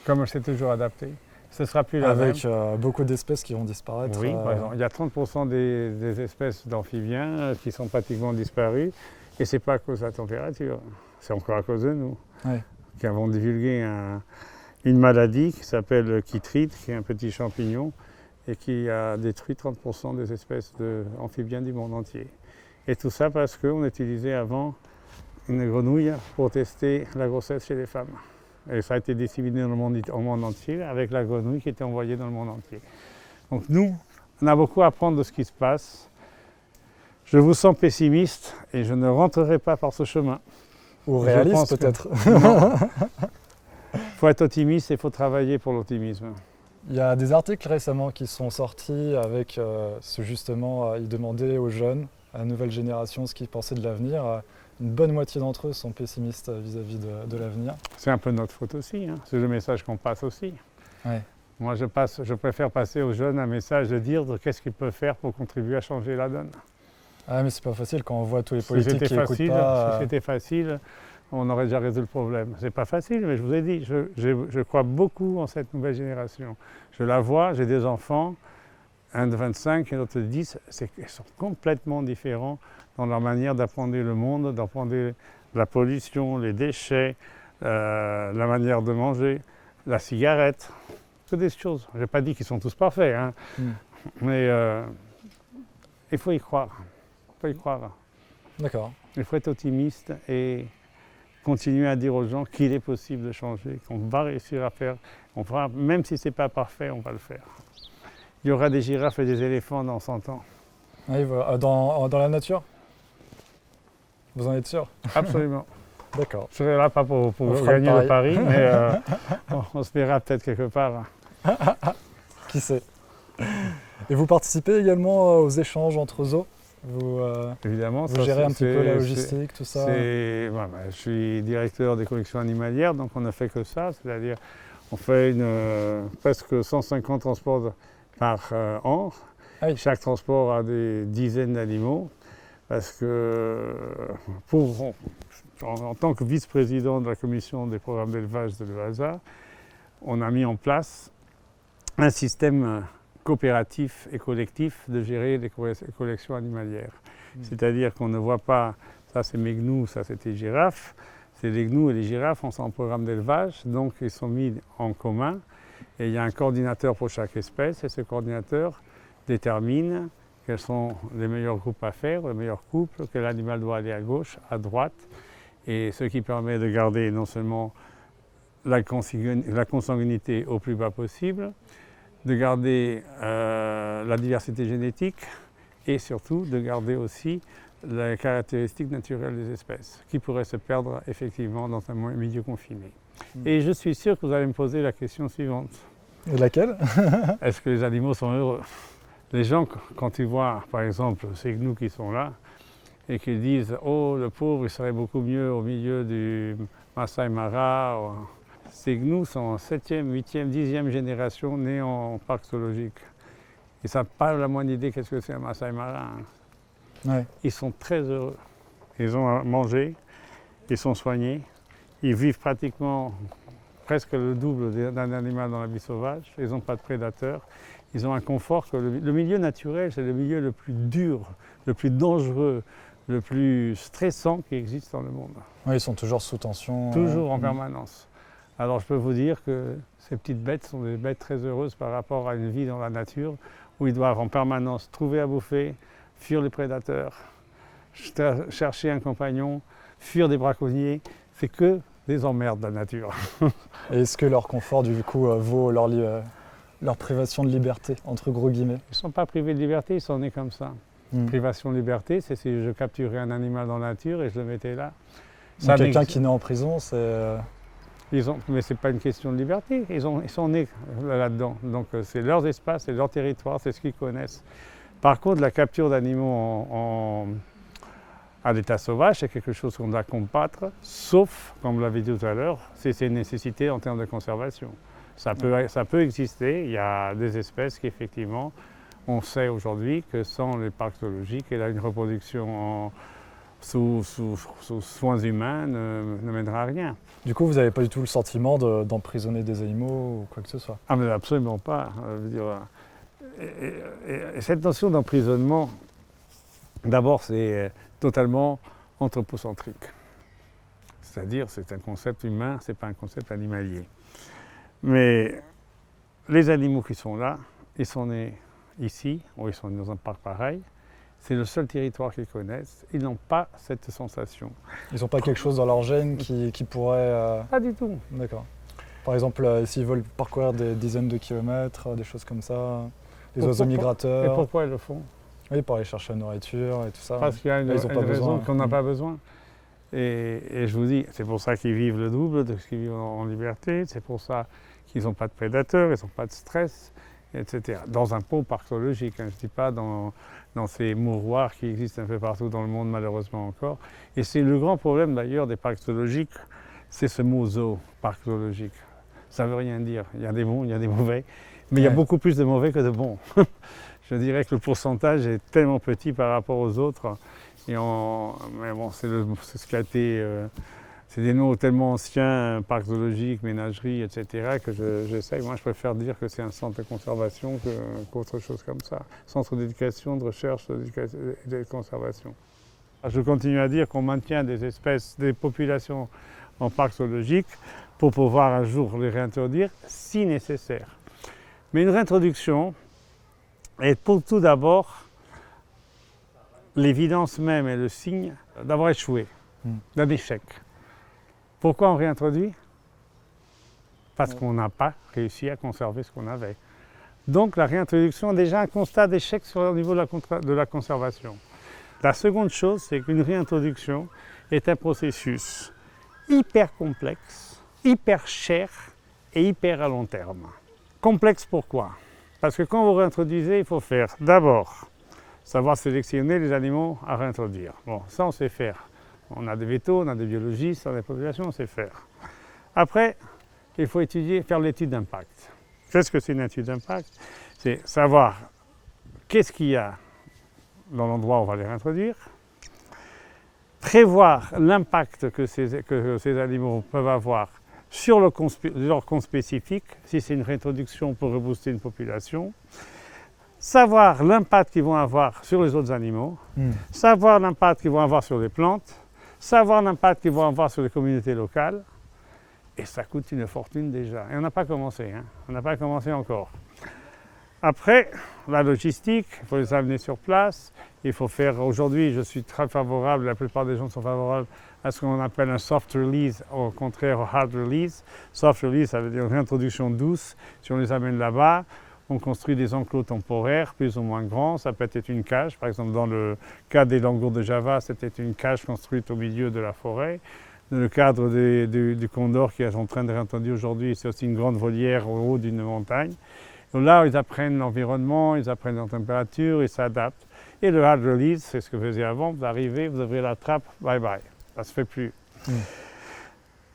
comme elle s'est toujours adaptée. Ce sera plus la même. Avec beaucoup d'espèces qui vont disparaître. Oui, par exemple, il y a 30% des espèces d'amphibiens qui sont pratiquement disparues. Et ce n'est pas à cause de la température, c'est encore à cause de nous, qui avons divulgué une maladie qui s'appelle chytrite, qui est un petit champignon, et qui a détruit 30% des espèces d'amphibiens du monde entier. Et tout ça parce qu'on utilisait avant une grenouille pour tester la grossesse chez les femmes. Et ça a été disséminé au monde entier avec la grenouille qui était envoyée dans le monde entier. Donc nous, on a beaucoup à apprendre de ce qui se passe. Je vous sens pessimiste et je ne rentrerai pas par ce chemin. Ou réaliste peut-être. Il faut être optimiste et il faut travailler pour l'optimisme. Il y a des articles récemment qui sont sortis avec justement, ils demandaient aux jeunes, à la nouvelle génération, ce qu'ils pensaient de l'avenir. Une bonne moitié d'entre eux sont pessimistes vis-à-vis de l'avenir. C'est un peu notre faute aussi, c'est le message qu'on passe aussi. Ouais. Moi, je préfère passer aux jeunes un message de dire qu'est-ce qu'ils peuvent faire pour contribuer à changer la donne. Ah mais c'est pas facile quand on voit tous les Si politiques c'était qui n'écoutent facile, pas. si c'était facile, on aurait déjà résolu le problème. C'est pas facile, mais je vous ai dit, je crois beaucoup en cette nouvelle génération. Je la vois, j'ai des enfants, un de 25 et l'autre de 10, ils sont complètement différents dans leur manière d'apprendre le monde, d'apprendre la pollution, les déchets, la manière de manger, la cigarette, que des choses. Je n'ai pas dit qu'ils sont tous parfaits, hein, mais il faut y croire. Il faut y croire. D'accord. Il faut être optimiste et continuer à dire aux gens qu'il est possible de changer, qu'on va réussir à faire, même si ce n'est pas parfait, on va le faire. Il y aura des girafes et des éléphants dans 100 ans. Oui, voilà. Dans la nature? Vous en êtes sûr? Absolument. D'accord. Je serai là pas pour gagner le pari, mais on se verra peut-être quelque part. Qui sait? Et vous participez également aux échanges entre zoos? Évidemment, vous gérez un petit peu la logistique, tout ça? Je suis directeur des collections animalières, donc on ne fait que ça, c'est-à-dire on fait presque 150 transports par an. Ah oui. Chaque transport a des dizaines d'animaux, parce que en tant que vice-président de la commission des programmes d'élevage de l'EASA, on a mis en place un système coopératif et collectif de gérer les collections animalières. C'est-à-dire qu'on ne voit pas, ça c'est mes gnous, ça c'était les girafes, c'est les gnous et les girafes, on sont en programme d'élevage, donc ils sont mis en commun et il y a un coordinateur pour chaque espèce et ce coordinateur détermine quels sont les meilleurs groupes à faire, les meilleurs couples, quel animal doit aller à gauche, à droite, et ce qui permet de garder non seulement la consanguinité au plus bas possible, de garder la diversité génétique et surtout de garder aussi les caractéristiques naturelles des espèces qui pourraient se perdre effectivement dans un milieu confiné. Et je suis sûr que vous allez me poser la question suivante. Et laquelle? Est-ce que les animaux sont heureux? Les gens, quand ils voient par exemple ces gnous qui sont là et qu'ils disent « Oh, le pauvre, il serait beaucoup mieux au milieu du Masai Mara », ces gnous sont en 7e, 8e, 10e génération nés en parc zoologique. Ils ne savent pas la moindre idée qu'est-ce que c'est un Masai Mara. Hein. Ouais. Ils sont très heureux. Ils ont à manger, ils sont soignés, ils vivent pratiquement presque le double d'un animal dans la vie sauvage, ils n'ont pas de prédateurs, ils ont un confort que le milieu naturel, c'est le milieu le plus dur, le plus dangereux, le plus stressant qui existe dans le monde. Oui, ils sont toujours sous tension. Toujours en permanence. Alors je peux vous dire que ces petites bêtes sont des bêtes très heureuses par rapport à une vie dans la nature où ils doivent en permanence trouver à bouffer, fuir les prédateurs, chercher un compagnon, fuir des braconniers. C'est que des emmerdes de la nature. Et est-ce que leur confort du coup vaut leur privation de liberté, entre gros guillemets? Ils ne sont pas privés de liberté, ils sont nés comme ça. Privation de liberté, c'est si je capturais un animal dans la nature et je le mettais là. Quelqu'un qui naît en prison, c'est... Mais ce n'est pas une question de liberté, ils sont nés là-dedans. Donc c'est leurs espaces, c'est leur territoire, c'est ce qu'ils connaissent. Par contre, la capture d'animaux à l'état sauvage, c'est quelque chose qu'on doit combattre, sauf, comme vous l'avez dit tout à l'heure, c'est une nécessité en termes de conservation. Ça peut exister, il y a des espèces qui effectivement, on sait aujourd'hui que sans les parcs zoologiques, et là une reproduction sous soins humains ne mènera à rien. Du coup, vous n'avez pas du tout le sentiment d'emprisonner des animaux ou quoi que ce soit? Ah mais absolument pas. Et cette notion d'emprisonnement, d'abord c'est totalement anthropocentrique. C'est-à-dire c'est un concept humain, c'est pas un concept animalier. Mais les animaux qui sont là, ils sont nés ici, ou ils sont nés dans un parc pareil, c'est le seul territoire qu'ils connaissent, ils n'ont pas cette sensation. Ils n'ont pas quelque chose dans leur gène qui pourrait... Pas du tout. D'accord. Par exemple, s'ils veulent parcourir des dizaines de kilomètres, des choses comme ça, des oiseaux migrateurs... Et pourquoi ils le font? Oui, pour aller chercher la nourriture et tout ça. Parce qu'il y a une raison qu'on n'a pas besoin. Et je vous dis, c'est pour ça qu'ils vivent le double de ce qu'ils vivent en liberté, c'est pour ça qu'ils n'ont pas de prédateurs, ils n'ont pas de stress, etc. Dans un beau parc zoologique, hein, je ne dis pas dans ces mouroirs qui existent un peu partout dans le monde, malheureusement encore. Et c'est le grand problème d'ailleurs des parcs zoologiques, c'est ce mot zoo, parc zoologique. ça ne veut rien dire. Il y a des bons, il y a des mauvais, mais il y a Ouais. beaucoup plus de mauvais que de bons. Je dirais que le pourcentage est tellement petit par rapport aux autres. Mais bon, c'est ce qui a été... c'est des noms tellement anciens, parcs zoologiques, ménageries, etc., que j'essaye. Moi, je préfère dire que c'est un centre de conservation qu'autre chose comme ça. Centre d'éducation, de recherche et de conservation. Je continue à dire qu'on maintient des espèces, des populations en parc zoologique pour pouvoir un jour les réintroduire si nécessaire. Mais une réintroduction est pour tout d'abord l'évidence même et le signe d'avoir échoué, d'un échec. Pourquoi on réintroduit? Parce qu'on n'a pas réussi à conserver ce qu'on avait. Donc la réintroduction est déjà un constat d'échec au niveau de la conservation. La seconde chose, c'est qu'une réintroduction est un processus hyper complexe, hyper cher et hyper à long terme. Complexe pourquoi? Parce que quand vous réintroduisez, il faut faire d'abord savoir sélectionner les animaux à réintroduire. Bon, ça on sait faire. On a des vétos, on a des biologistes, on a des populations, on sait faire. Après, il faut faire l'étude d'impact. Qu'est-ce que c'est une étude d'impact? C'est savoir qu'est-ce qu'il y a dans l'endroit où on va les réintroduire, prévoir l'impact que ces animaux peuvent avoir sur leur con spécifique, si c'est une réintroduction pour rebooster une population, savoir l'impact qu'ils vont avoir sur les autres animaux, savoir l'impact qu'ils vont avoir sur les plantes, savoir l'impact qu'ils vont avoir sur les communautés locales, et ça coûte une fortune déjà. Et on n'a pas commencé, hein. On n'a pas commencé encore. Après, la logistique, il faut les amener sur place. Il faut faire, aujourd'hui, je suis très favorable, la plupart des gens sont favorables à ce qu'on appelle un soft release, au contraire au hard release. Soft release, ça veut dire une réintroduction douce. Si on les amène là-bas, on construit des enclos temporaires, plus ou moins grands. Ça peut être une cage. Par exemple, dans le cas des langours de Java, c'était une cage construite au milieu de la forêt. Dans le cadre du condor qui est en train de réintroduire aujourd'hui, c'est aussi une grande volière au haut d'une montagne. Donc là, ils apprennent l'environnement, ils apprennent la température, ils s'adaptent. Et le hard release, c'est ce que vous faisiez avant, vous arrivez, vous ouvrez la trappe, bye bye, ça ne se fait plus.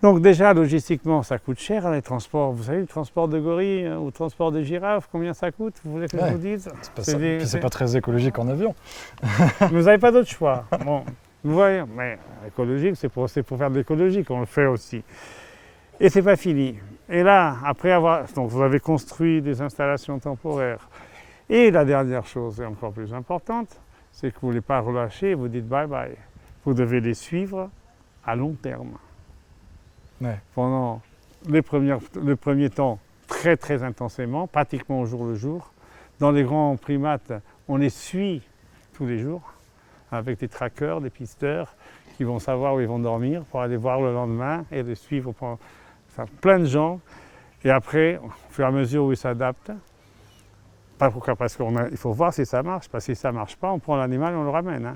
Donc déjà, logistiquement, ça coûte cher, les transports. Vous savez, le transport de gorilles ou le transport de girafes, combien ça coûte? Vous voulez que je vous dise? C'est pas très écologique en avion. Vous n'avez pas d'autre choix. Bon, vous voyez, mais écologique, c'est pour faire de l'écologie qu'on le fait aussi. Et c'est pas fini. Et là, après avoir... Donc vous avez construit des installations temporaires. Et la dernière chose, et encore plus importante, c'est que vous ne voulez pas relâcher, vous dites bye bye. Vous devez les suivre à long terme. Ouais. Pendant le premier temps, très très intensément, pratiquement au jour le jour. Dans les grands primates, on les suit tous les jours, avec des trackers, des pisteurs, qui vont savoir où ils vont dormir pour aller voir le lendemain et les suivre. Enfin, plein de gens. Et après, au fur et à mesure où ils s'adaptent, pourquoi? Parce qu'il faut voir si ça marche. Parce que si ça ne marche pas, on prend l'animal et on le ramène. Hein.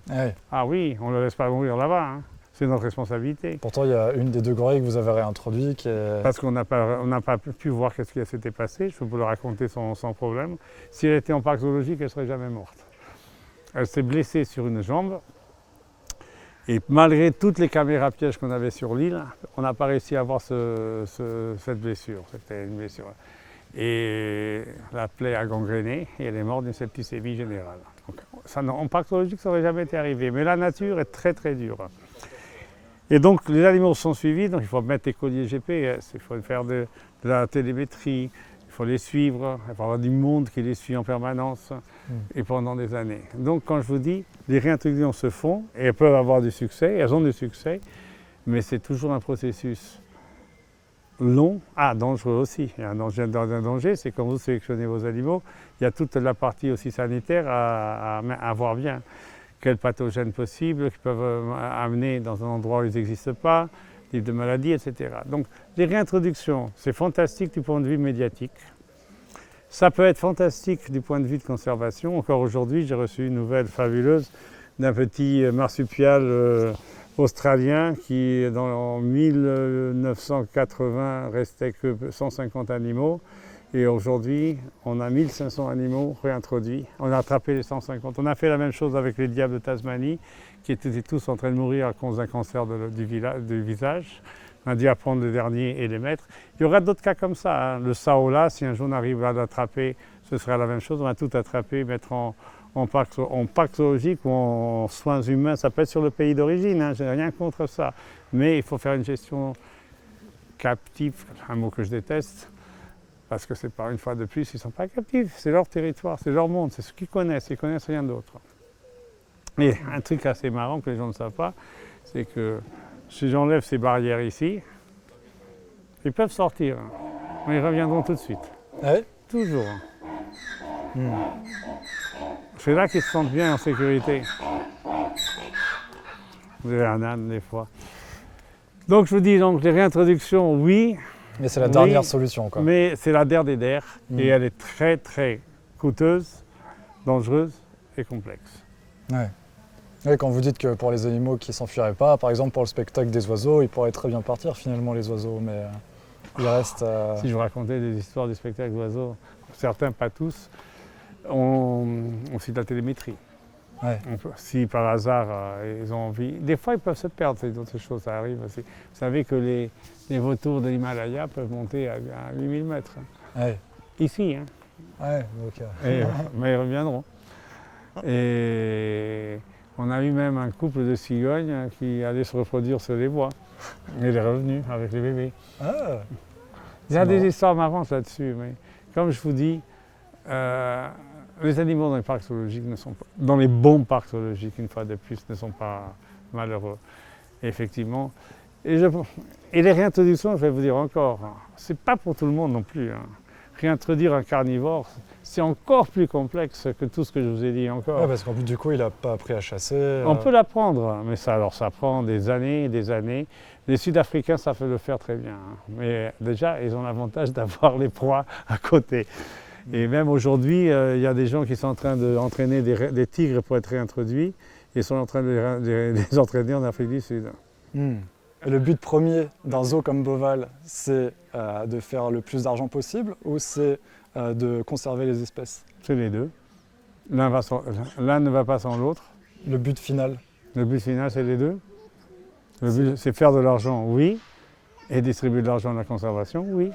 Ouais. Ah oui, on ne le laisse pas mourir là-bas. Hein. C'est notre responsabilité. Pourtant, il y a une des 2 gorilles que vous avez réintroduit qui est... Parce qu'on n'a pas pu voir ce qui s'était passé. Je peux vous le raconter sans problème. Si elle était en parc zoologique, elle ne serait jamais morte. Elle s'est blessée sur une jambe. Et malgré toutes les caméras pièges qu'on avait sur l'île, on n'a pas réussi à avoir cette blessure. C'était une blessure. Et la plaie a gangréné et elle est morte d'une septicémie générale. Donc, en parc zoologique, ça n'aurait jamais été arrivé. Mais la nature est très très dure. Et donc les animaux sont suivis, donc il faut mettre des colliers GPS, il faut faire de la télémétrie, il faut les suivre, il faut avoir du monde qui les suit en permanence et pendant des années. Donc quand je vous dis, les réintroductions se font et elles peuvent avoir du succès, elles ont du succès, mais c'est toujours un processus long, dangereux aussi. Il y a un danger, c'est quand vous sélectionnez vos animaux, il y a toute la partie aussi sanitaire à voir bien. Quels pathogènes possibles qui peuvent amener dans un endroit où ils n'existent pas, type de maladies, etc. Donc les réintroductions, c'est fantastique du point de vue médiatique. Ça peut être fantastique du point de vue de conservation. Encore aujourd'hui, j'ai reçu une nouvelle fabuleuse d'un petit marsupial australien qui, en 1980, restait que 150 animaux. Et aujourd'hui, on a 1500 animaux réintroduits. On a attrapé les 150. On a fait la même chose avec les diables de Tasmanie, qui étaient tous en train de mourir à cause d'un cancer du visage. On a dû apprendre les derniers et les mettre. Il y aura d'autres cas comme ça. Le saola, si un jour on arrive à l'attraper, ce sera la même chose. On va tout attraper, mettre en parc zoologique ou en soins humains. Ça peut être sur le pays d'origine, hein, je n'ai rien contre ça. Mais il faut faire une gestion captive, un mot que je déteste, parce que c'est pas une fois de plus, ils ne sont pas captifs. C'est leur territoire, c'est leur monde, c'est ce qu'ils connaissent rien d'autre. Et un truc assez marrant que les gens ne savent pas, c'est que si j'enlève ces barrières ici, ils peuvent sortir, mais ils reviendront tout de suite. Ah oui? Toujours. C'est là qu'ils se sentent bien en sécurité. Vous avez un âne des fois. Donc je vous dis, donc, les réintroductions, oui. Mais c'est la dernière solution, quoi. Mais c'est la der des der, et elle est très très coûteuse, dangereuse et complexe. Ouais. Ouais, quand vous dites que pour les animaux qui ne s'enfuiraient pas, par exemple pour le spectacle des oiseaux, ils pourraient très bien partir finalement les oiseaux, mais il reste... Si je vous racontais des histoires du spectacle d'oiseaux, certains, pas tous, ont aussi de la télémétrie. Ouais. Si par hasard ils ont envie, des fois ils peuvent se perdre, c'est d'autres choses, ça arrive aussi. Vous savez que les vautours de l'Himalaya peuvent monter à 8000 mètres. Ouais. Ici, hein. Ouais, donc, mais ils reviendront. Et on a eu même un couple de cigognes qui allait se reproduire sur les bois. Et il est revenu avec les bébés. Ah, il y a des histoires marrantes là-dessus, mais comme je vous dis, les animaux dans les parcs zoologiques ne sont pas, dans les bons parcs zoologiques, une fois de plus, ne sont pas malheureux. Et effectivement. Et les réintroductions, je vais vous dire encore, c'est pas pour tout le monde non plus. Hein. Réintroduire un carnivore, c'est encore plus complexe que tout ce que je vous ai dit encore. ouais, parce qu'en plus du coup, il n'a pas appris à chasser. On peut l'apprendre, mais ça prend des années et des années. Les Sud-Africains savent le faire très bien. Hein. Mais déjà, ils ont l'avantage d'avoir les proies à côté. Et même aujourd'hui, il y a des gens qui sont en train d'entraîner des tigres pour être réintroduits. Ils sont en train de les entraîner en Afrique du Sud. Et le but premier d'un zoo comme Beauval, c'est de faire le plus d'argent possible ou c'est de conserver les espèces? C'est les deux. L'un ne va pas sans l'autre. Le but final? Le but final, c'est les deux. Le but, c'est faire de l'argent, oui. Et distribuer de l'argent à la conservation, oui.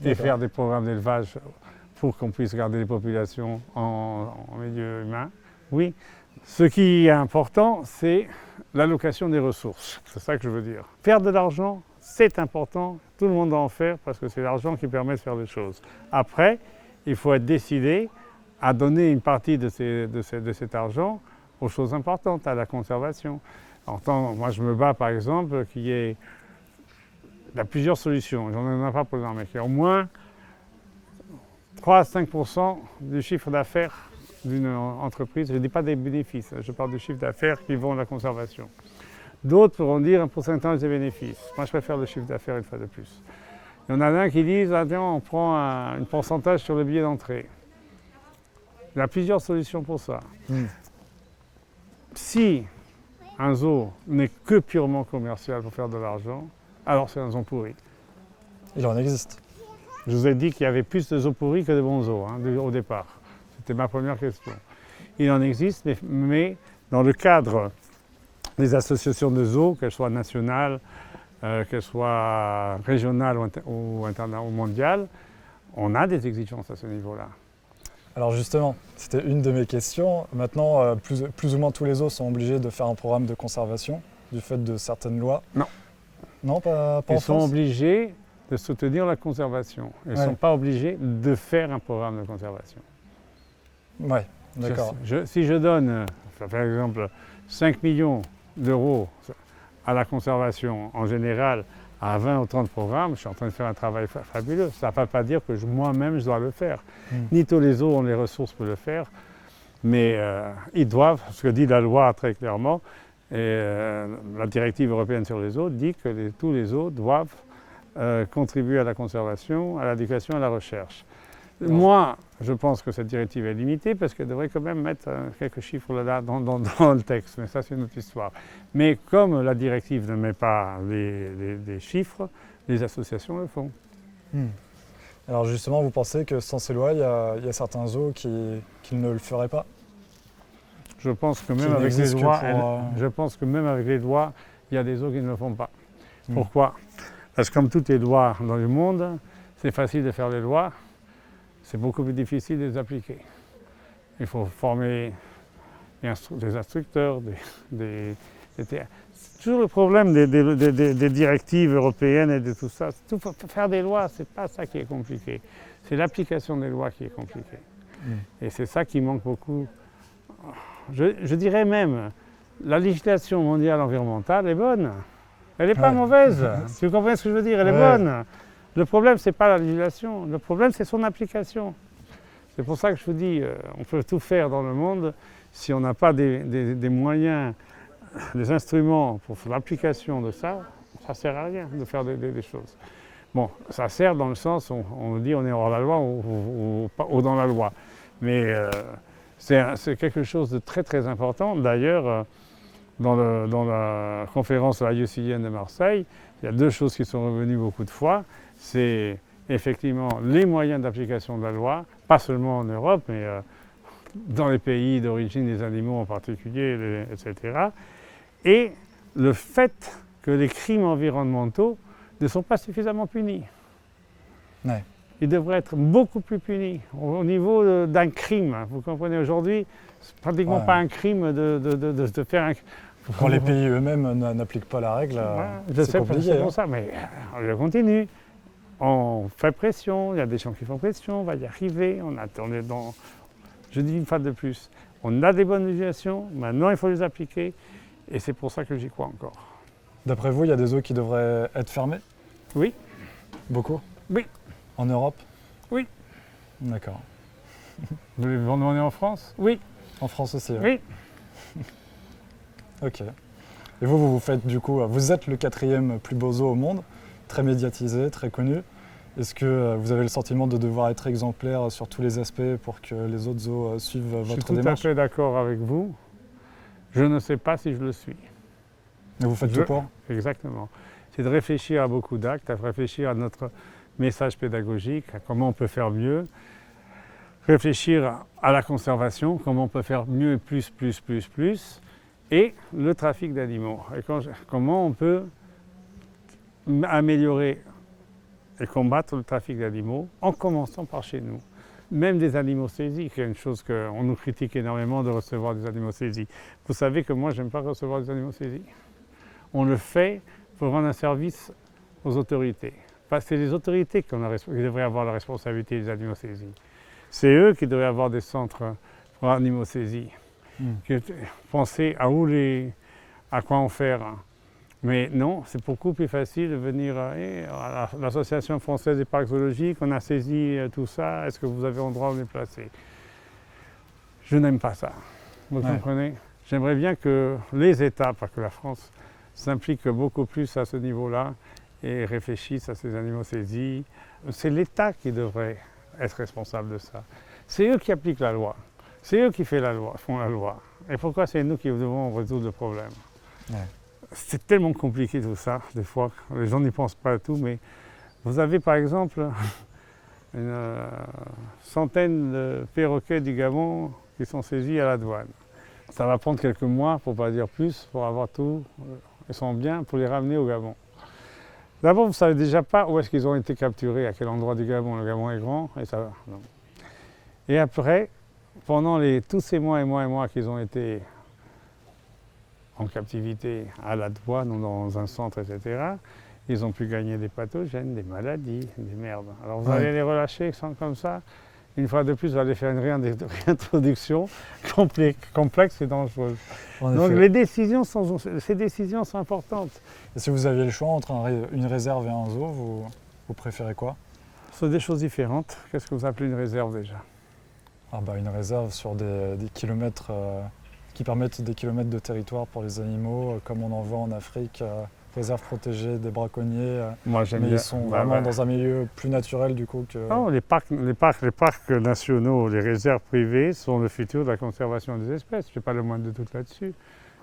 Et faire des programmes d'élevage pour qu'on puisse garder les populations en milieu humain, oui. Ce qui est important, c'est l'allocation des ressources. C'est ça que je veux dire. Faire de l'argent, c'est important. Tout le monde doit en faire parce que c'est l'argent qui permet de faire des choses. Après, il faut être décidé à donner une partie de cet argent aux choses importantes, à la conservation. Moi, je me bats, par exemple, qu'il y ait plusieurs solutions. J'en ai pas pour l'instant, mais qu'il y ait au moins 3 à 5% du chiffre d'affaires d'une entreprise. Je ne dis pas des bénéfices, je parle du chiffre d'affaires qui vont à la conservation. D'autres pourront dire un pourcentage des bénéfices. Moi, je préfère le chiffre d'affaires une fois de plus. Il y en a un qui disent, on prend un pourcentage sur le billet d'entrée. Il y a plusieurs solutions pour ça. Si un zoo n'est que purement commercial pour faire de l'argent, alors c'est un zoo pourri. Il en existe. Je vous ai dit qu'il y avait plus de zoos pourris que de bons zoos au départ. C'était ma première question. Il en existe, mais dans le cadre des associations de zoos, qu'elles soient nationales, qu'elles soient régionales ou mondiales, on a des exigences à ce niveau-là. Alors justement, c'était une de mes questions. Maintenant, plus ou moins tous les zoos sont obligés de faire un programme de conservation du fait de certaines lois. Non. Non, pas en France. Ils sont obligés de soutenir la conservation. Ils ne sont pas obligés de faire un programme de conservation. Oui, d'accord. Si je donne, par exemple, 5 millions d'euros à la conservation en général, à 20 ou 30 programmes, je suis en train de faire un travail fabuleux. Ça ne veut pas dire que moi-même je dois le faire. Ni tous les zoos ont les ressources pour le faire, mais ils doivent, ce que dit la loi très clairement, et la directive européenne sur les zoos dit que tous les zoos doivent contribuer à la conservation, à l'éducation et à la recherche. Moi, je pense que cette directive est limitée parce qu'elle devrait quand même mettre quelques chiffres là dans le texte, mais ça c'est une autre histoire. Mais comme la directive ne met pas les chiffres, les associations le font. Alors justement, vous pensez que sans ces lois, il y a certains zoos qui ne le feraient pas? Je pense que même avec les lois, il y a des zoos qui ne le font pas. Pourquoi? Parce que comme toutes les lois dans le monde, c'est facile de faire les lois, c'est beaucoup plus difficile de les appliquer. Il faut former des instructeurs, c'est toujours le problème des directives européennes et de tout ça. Faire des lois, c'est pas ça qui est compliqué. C'est l'application des lois qui est compliquée. Et c'est ça qui manque beaucoup. Je dirais même, la législation mondiale environnementale est bonne. Elle n'est pas mauvaise. Si vous comprenez ce que je veux dire, elle est bonne. Le problème, ce n'est pas la législation. Le problème, c'est son application. C'est pour ça que je vous dis, on peut tout faire dans le monde. Si on n'a pas des moyens, des instruments pour l'application de ça, ça ne sert à rien de faire des choses. Bon, ça sert dans le sens où on dit on est hors la loi ou dans la loi. Mais c'est quelque chose de très très important. D'ailleurs, dans la conférence de la IUCN de Marseille, il y a deux choses qui sont revenues beaucoup de fois. C'est effectivement les moyens d'application de la loi, pas seulement en Europe, mais dans les pays d'origine des animaux en particulier, etc. Et le fait que les crimes environnementaux ne sont pas suffisamment punis. Ouais. Ils devraient être beaucoup plus punis au niveau d'un crime. Vous comprenez, aujourd'hui, c'est pratiquement pas un crime de faire un... Quand les pays eux-mêmes n'appliquent pas la règle, c'est compliqué. C'est pour ça, mais je continue. On fait pression, il y a des gens qui font pression, on va y arriver, on est dans... Je dis une fois de plus, on a des bonnes législations, maintenant il faut les appliquer, et c'est pour ça que j'y crois encore. D'après vous, il y a des eaux qui devraient être fermées? Oui. Beaucoup? Oui. En Europe? Oui. D'accord. Vous voulez vous demander en France? Oui. En France aussi? Oui. Ok. Et vous faites du coup, vous êtes le 4e plus beau zoo au monde, très médiatisé, très connu. Est-ce que vous avez le sentiment de devoir être exemplaire sur tous les aspects pour que les autres zoos suivent votre démarche? Je suis tout à fait d'accord avec vous. Je ne sais pas si je le suis. Et vous faites tout pour? Exactement. C'est de réfléchir à beaucoup d'actes, à réfléchir à notre message pédagogique, à comment on peut faire mieux, réfléchir à la conservation, comment on peut faire mieux, plus, et le trafic d'animaux. Et comment on peut améliorer et combattre le trafic d'animaux en commençant par chez nous. Même des animaux saisis, qui est une chose qu'on nous critique énormément de recevoir des animaux saisis. Vous savez que moi, je n'aime pas recevoir des animaux saisis. On le fait pour rendre un service aux autorités. Parce que c'est les autorités qui devraient avoir la responsabilité des animaux saisis. C'est eux qui devraient avoir des centres pour animaux saisis. Penser à quoi en faire. Mais non, c'est beaucoup plus facile de venir à l'Association française des parcs zoologiques, on a saisi tout ça, est-ce que vous avez le droit de les placer? Je n'aime pas ça, vous comprenez? J'aimerais bien que les États, pas que la France, s'impliquent beaucoup plus à ce niveau-là et réfléchissent à ces animaux saisis. C'est l'État qui devrait être responsable de ça. C'est eux qui appliquent la loi, c'est eux qui font la loi. Et pourquoi c'est nous qui devons résoudre le problème? C'est tellement compliqué tout ça, des fois, les gens n'y pensent pas à tout, mais vous avez par exemple une centaine de perroquets du Gabon qui sont saisis à la douane. Ça va prendre quelques mois, pour ne pas dire plus, pour avoir tout, ils sont bien, pour les ramener au Gabon. D'abord, vous ne savez déjà pas où est-ce qu'ils ont été capturés, à quel endroit du Gabon. Le Gabon est grand, et ça va. Non. Et après, pendant tous ces mois et mois qu'ils ont été en captivité à la douane ou dans un centre, etc., ils ont pu gagner des pathogènes, des maladies, des merdes. Alors vous allez les relâcher comme ça, une fois de plus, vous allez faire une réintroduction complexe et dangereuse. Donc ces décisions sont importantes. Et si vous aviez le choix entre une réserve et un zoo, vous préférez quoi? Ce sont des choses différentes. Qu'est-ce que vous appelez une réserve déjà? Une réserve sur des kilomètres qui permettent des kilomètres de territoire pour les animaux, comme on en voit en Afrique, réserve protégée des braconniers. Moi, j'aime mais bien. Ils sont vraiment dans un milieu plus naturel du coup que... Non, les parcs nationaux, les réserves privées sont le futur de la conservation des espèces. Je n'ai pas le moindre doute là-dessus.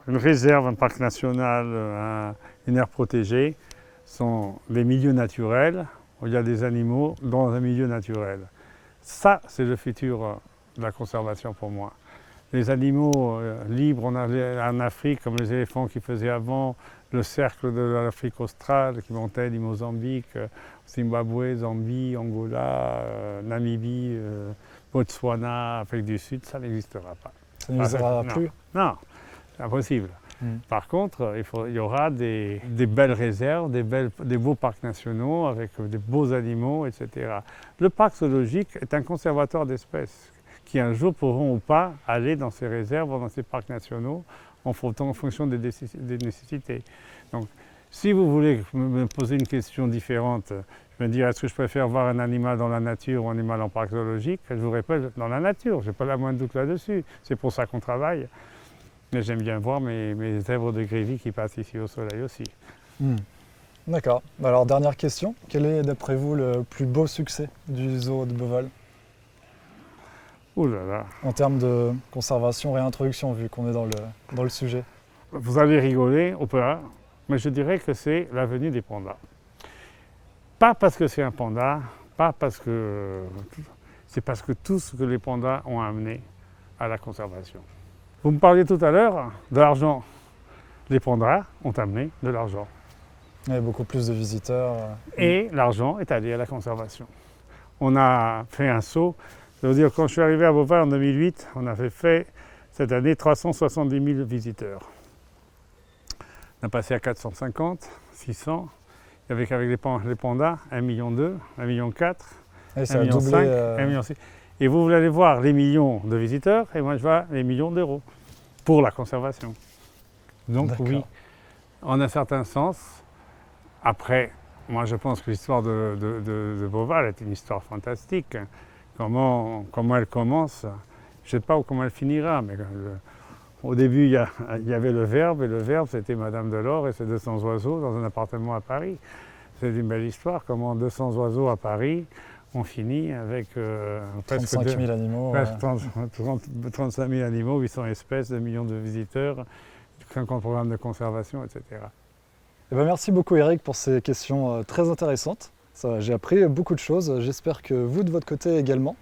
Une réserve, un parc national, une aire protégée sont des milieux naturels où il y a des animaux dans un milieu naturel. Ça, c'est le futur de la conservation pour moi. les animaux libres en Afrique, comme les éléphants qui faisaient avant, le cercle de l'Afrique australe qui montait du Mozambique, Zimbabwe, Zambie, Angola, Namibie, Botswana, Afrique du Sud, ça n'existera pas. Ça n'existera plus? Non, c'est impossible. Par contre, il y aura des belles réserves, des beaux parcs nationaux avec des beaux animaux, etc. Le parc zoologique est un conservateur d'espèces qui un jour pourront ou pas aller dans ces réserves ou dans ces parcs nationaux en fonction des nécessités. Donc, si vous voulez me poser une question différente, je me dire est-ce que je préfère voir un animal dans la nature ou un animal en parc zoologique, je vous réponds dans la nature, je n'ai pas la moindre doute là-dessus. C'est pour ça qu'on travaille. Mais j'aime bien voir mes zèbres de Grévy qui passent ici au soleil aussi. D'accord. Alors, dernière question. Quel est, d'après vous, le plus beau succès du zoo de Beauval? Ouh là là. En termes de conservation, réintroduction, vu qu'on est dans le sujet. Vous allez rigoler, au peur, mais je dirais que c'est la venue des pandas. Pas parce que c'est un panda, pas parce que... C'est parce que tout ce que les pandas ont amené à la conservation. Vous me parliez tout à l'heure de l'argent. Les pandas ont amené de l'argent. Il y a beaucoup plus de visiteurs. Et l'argent est allé à la conservation. On a fait un saut. Je veux dire, quand je suis arrivé à Beauval en 2008, on avait fait cette année 370 000 visiteurs. On a passé à 450, 600. Il y avait qu'avec les pandas, 1,2 million, 1,4 million, 1,5 million, 1,6 million. Et vous allez voir les millions de visiteurs et moi je vois les millions d'euros pour la conservation. Donc oui, en un certain sens. Après, moi je pense que l'histoire de Beauval est une histoire fantastique. Comment elle commence, je ne sais pas comment elle finira, mais au début il y avait le Verbe, et le Verbe c'était Madame Delors et ses 200 oiseaux dans un appartement à Paris. C'est une belle histoire, comment 200 oiseaux à Paris ont fini avec presque 35 000 animaux. 35 000 animaux, 800 espèces, 2 millions de visiteurs, 50 programmes de conservation, etc. Eh bien, merci beaucoup Eric pour ces questions très intéressantes. J'ai appris beaucoup de choses, j'espère que vous de votre côté également.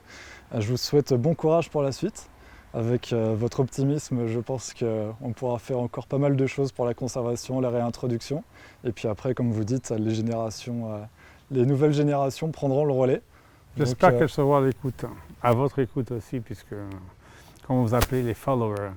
Je vous souhaite bon courage pour la suite. Avec votre optimisme, je pense qu'on pourra faire encore pas mal de choses pour la conservation, la réintroduction. Et puis après, comme vous dites, les nouvelles générations prendront le relais. J'espère qu'elles seront à l'écoute, à votre écoute aussi, puisque, comme vous appelez les followers,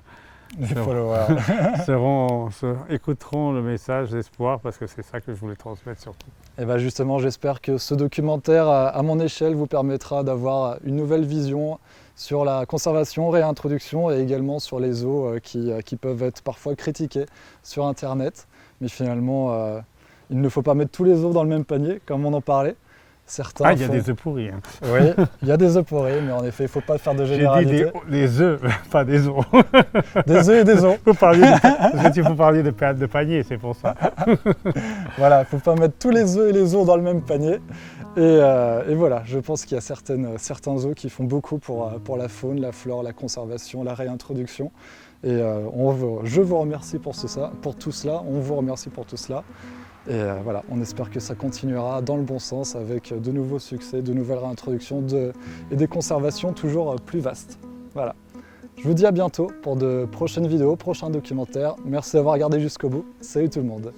écouteront le message d'espoir, parce que c'est ça que je voulais transmettre surtout. Et bien justement, j'espère que ce documentaire, à mon échelle, vous permettra d'avoir une nouvelle vision sur la conservation, réintroduction et également sur les zoos qui peuvent être parfois critiqués sur Internet. Mais finalement, il ne faut pas mettre tous les zoos dans le même panier, comme on en parlait. Certains il y a des œufs pourris. Hein. Oui, il y a des œufs pourris, mais en effet, il ne faut pas faire de généralité. J'ai dit des œufs, pas des os. Des œufs et des os. Vous parliez de panier, c'est pour ça. Voilà, il ne faut pas mettre tous les œufs et les os dans le même panier. Et voilà, je pense qu'il y a certains zoos qui font beaucoup pour la faune, la flore, la conservation, la réintroduction. Et je vous remercie pour tout cela, on vous remercie pour tout cela. Et voilà, on espère que ça continuera dans le bon sens avec de nouveaux succès, de nouvelles réintroductions et des conservations toujours plus vastes. Voilà. Je vous dis à bientôt pour de prochaines vidéos, prochains documentaires. Merci d'avoir regardé jusqu'au bout. Salut tout le monde.